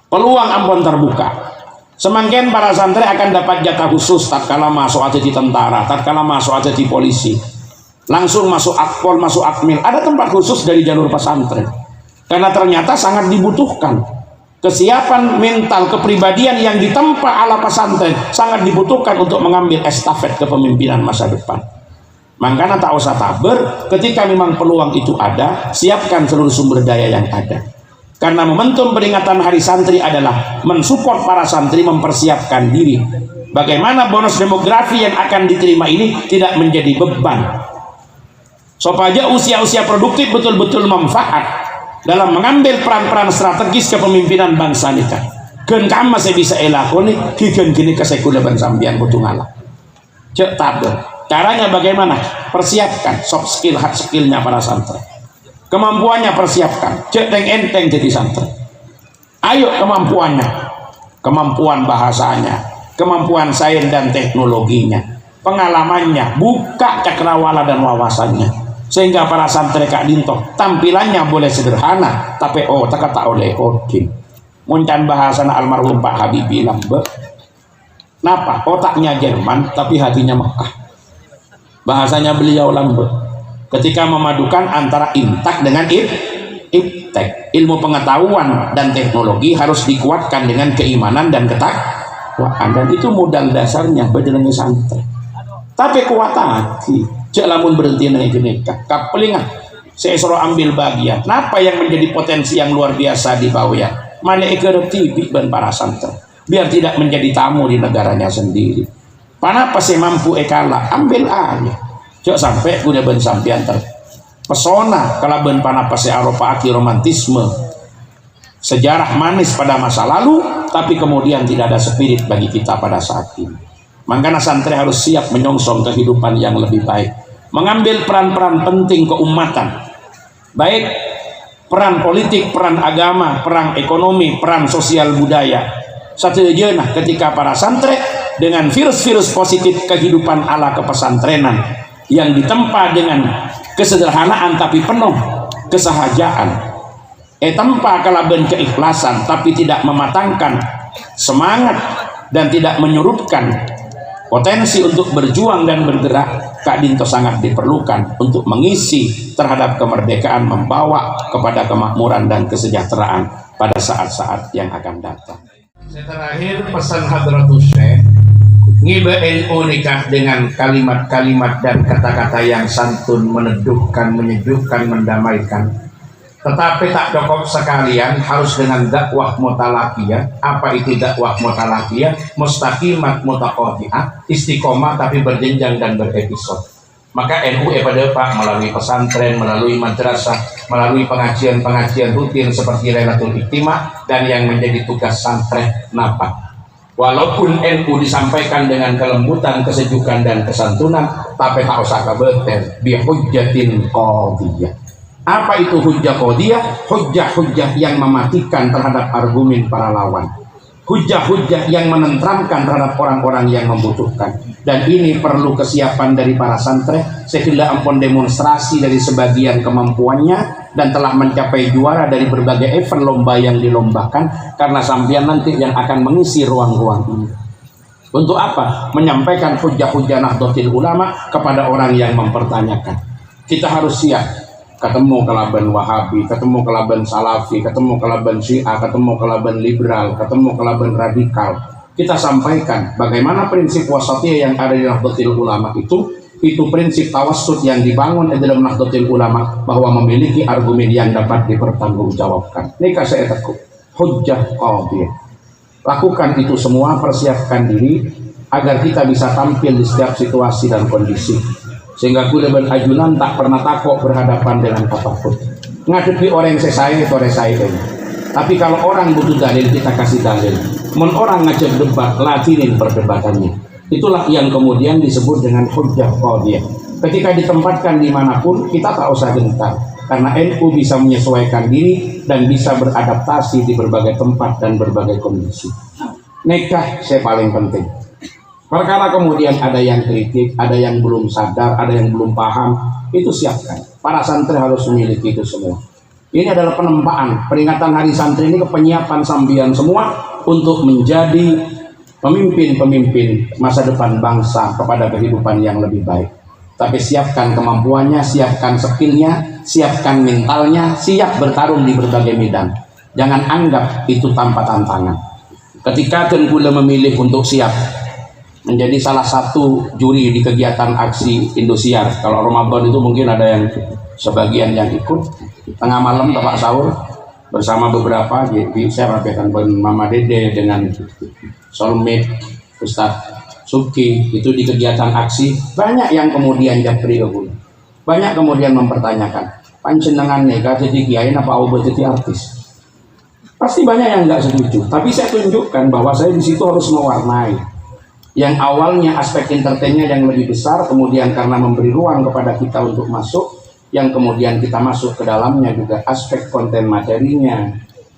Peluang ampun terbuka. Semakin para santri akan dapat jatah khusus tatkala masuk aja di tentara, tatkala masuk aja di polisi, langsung masuk akpol, masuk akmil. Ada tempat khusus dari jalur pesantren. Karena ternyata sangat dibutuhkan. Kesiapan mental kepribadian yang ditempa ala pesantren sangat dibutuhkan untuk mengambil estafet kepemimpinan masa depan. Makanya tak usah taber, ketika memang peluang itu ada, siapkan seluruh sumber daya yang ada. Karena momentum peringatan Hari Santri adalah mensupport para santri mempersiapkan diri. Bagaimana bonus demografi yang akan diterima ini tidak menjadi beban. Supaya usia-usia produktif betul-betul manfaat dalam mengambil peran-peran strategis kepemimpinan bangsa kita. Gen kama saya bisa elakoni higen gini kesekulaban sambian butuh ngalah. Cek tabel. Caranya bagaimana? Persiapkan soft skill, hard skillnya para santri. Kemampuannya persiapkan. Cek enteng jadi santri. Ayo kemampuannya, kemampuan bahasanya, kemampuan sains dan teknologinya, pengalamannya, buka cakrawala dan wawasannya. Sehingga para santri Kak Dinto tampilannya boleh sederhana, tapi tak kata oleh odin. Muncan bahasana almarhum Pak Habibie lambe. Napa? Otaknya Jerman tapi hatinya Mekah. Bahasanya beliau lambe. Ketika memadukan antara intak dengan iptek, ilmu pengetahuan dan teknologi harus dikuatkan dengan keimanan dan ketakwaan, dan itu modal dasarnya berjalannya santri. Tapi kuat hati. Cek lamun berhenti naik nikah kapelingan saya suruh ambil bagian. Napa yang menjadi potensi yang luar biasa di bawah ya? Mana ekerti dan para santri biar tidak menjadi tamu di negaranya sendiri. Panapa saya mampu ekala ambil aja. Cek sampai udah ben sampian terpesona kalau ben panapa saya aropaki romantisme sejarah manis pada masa lalu, tapi kemudian tidak ada spirit bagi kita pada saat ini. Makanya santri harus siap menyongsong kehidupan yang lebih baik, mengambil peran-peran penting keumatan, baik peran politik, peran agama, peran ekonomi, peran sosial budaya. Satu jenak ketika para santri dengan virus-virus positif kehidupan ala kepesantrenan yang ditempa dengan kesederhanaan tapi penuh kesahajaan, tempa kalaben keikhlasan tapi tidak mematangkan semangat dan tidak menyurutkan potensi untuk berjuang dan bergerak. Kak Dinto sangat diperlukan untuk mengisi terhadap kemerdekaan, membawa kepada kemakmuran dan kesejahteraan pada saat-saat yang akan datang. Terakhir pesan Hadratus Syekh, ngiba NU nikah dengan kalimat-kalimat dan kata-kata yang santun, meneduhkan, menyejukkan, mendamaikan. Tetapi tak cukup sekalian, harus dengan dakwah mutalaqiyah. Apa itu dakwah mutalaqiyah? Mustaqimat mutaqadhi'ah, istiqomah tapi berjenjang dan berepisode. Maka NU pada Pak melalui pesantren, melalui madrasah, melalui pengajian-pengajian rutin seperti Lailatul Ijtima dan yang menjadi tugas santren napa. Walaupun NU disampaikan dengan kelembutan, kesejukan dan kesantunan, tapi tak usah kabeter bihujjatin qadhiyah. Apa itu hujjah qadhiyah? Hujjah-hujjah yang mematikan terhadap argumen para lawan. Hujjah-hujjah yang menenteramkan terhadap orang-orang yang membutuhkan. Dan ini perlu kesiapan dari para santri, sehingga ampun demonstrasi dari sebagian kemampuannya dan telah mencapai juara dari berbagai event lomba yang dilombakan, karena sampean nanti yang akan mengisi ruang-ruang ini. Untuk apa? Menyampaikan hujjah-hujjah Nahdlatul Ulama kepada orang yang mempertanyakan. Kita harus siap. Ketemu kelaban Wahabi, ketemu kelaban Salafi, ketemu kelaban Syiah, ketemu kelaban liberal, ketemu kelaban radikal. Kita sampaikan bagaimana prinsip wasatiyah yang ada di Nahdlatul Ulama itu prinsip tawassut yang dibangun di dalam Nahdlatul Ulama, bahwa memiliki argumen yang dapat dipertanggungjawabkan. Nikah saya tekuk hujjah qadhiyah. Lakukan itu semua, persiapkan diri agar kita bisa tampil di setiap situasi dan kondisi. Sehingga kula ben ajunan tak pernah takut berhadapan dengan apapun. Ngadepi orang yang saya itu orang saya ini. Tapi kalau orang butuh dalil, kita kasih dalil. Mun orang ngajak debat, latinin perdebatannya. Itulah yang kemudian disebut dengan hujjah qadhiyah. Ketika ditempatkan dimanapun, kita tak usah gentar, karena NU bisa menyesuaikan diri dan bisa beradaptasi di berbagai tempat dan berbagai kondisi. Nikah saya paling penting. Perkara kemudian ada yang kritik, ada yang belum sadar, ada yang belum paham, itu siapkan. Para santri harus memiliki itu semua. Ini adalah penempaan peringatan Hari Santri ini, kepenyiapan sambian semua untuk menjadi pemimpin-pemimpin masa depan bangsa kepada kehidupan yang lebih baik. Tapi siapkan kemampuannya, siapkan skillnya, siapkan mentalnya, siap bertarung di berbagai medan. Jangan anggap itu tanpa tantangan. Ketika Tengkula memilih untuk siap menjadi salah satu juri di kegiatan aksi Indosiar. Kalau Ramadan itu mungkin ada yang sebagian yang ikut. Tengah malam Bapak sahur bersama beberapa, jadi saya rapikan Mama Dede dengan Solmit, Ustadz Subki, itu di kegiatan aksi. Banyak yang kemudian japri ke gue. Banyak kemudian mempertanyakan, panjenengan nih jadi kiai apa obat jadi artis? Pasti banyak yang nggak setuju. Tapi saya tunjukkan bahwa saya di situ harus mewarnai. Yang awalnya aspek entertainnya yang lebih besar, kemudian karena memberi ruang kepada kita untuk masuk, yang kemudian kita masuk ke dalamnya juga aspek konten materinya,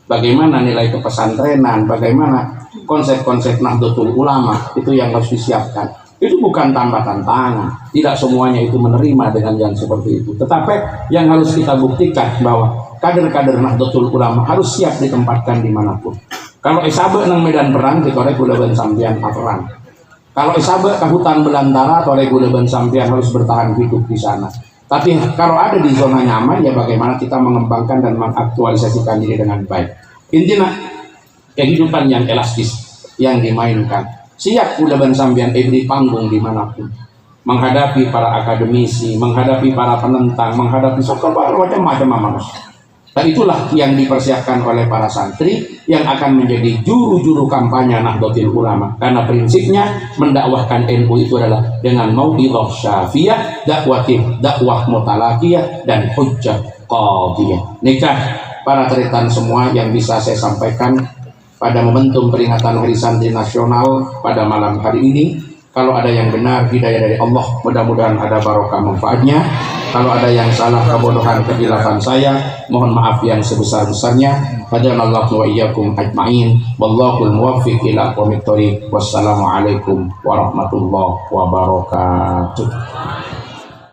bagaimana nilai kepesantrenan, bagaimana konsep-konsep Nahdlatul Ulama, itu yang harus disiapkan. Itu bukan tanpa tantangan, tidak semuanya itu menerima dengan yang seperti itu, tetapi yang harus kita buktikan bahwa kader-kader Nahdlatul Ulama harus siap ditempatkan dimanapun. Kalau isabe nang medan perang, kita udah ben sampean perang. Kalau isabe ke hutan belantara, toleh gula ben sampean harus bertahan hidup di sana. Tapi kalau ada di zona nyaman, ya bagaimana kita mengembangkan dan mengaktualisasikan diri dengan baik. Intinya kehidupan yang elastis yang dimainkan. Siap gula ben sampean di panggung dimanapun, menghadapi para akademisi, menghadapi para penentang, menghadapi macam-macam manusia. Dan itulah yang dipersiapkan oleh para santri yang akan menjadi juru-juru kampanye Nahdlatul Ulama. Karena prinsipnya mendakwahkan NU itu adalah dengan mau'idhah syafiyah, dakwah mutalaqiyah, dan hujjah qadhiyah. Nikah para tretan semua yang bisa saya sampaikan pada momentum peringatan Hari Santri Nasional pada malam hari ini. Kalau ada yang benar, hidayah dari Allah, mudah-mudahan ada barokah manfaatnya. Kalau ada yang salah, kebodohan, kehilafan saya, mohon maaf yang sebesar-besarnya. Hadanallahu wa iyyakum ajma'in. Wallahul muwaffiq ila aqwamit thoriq. Wassalamualaikum warahmatullahi wabarakatuh.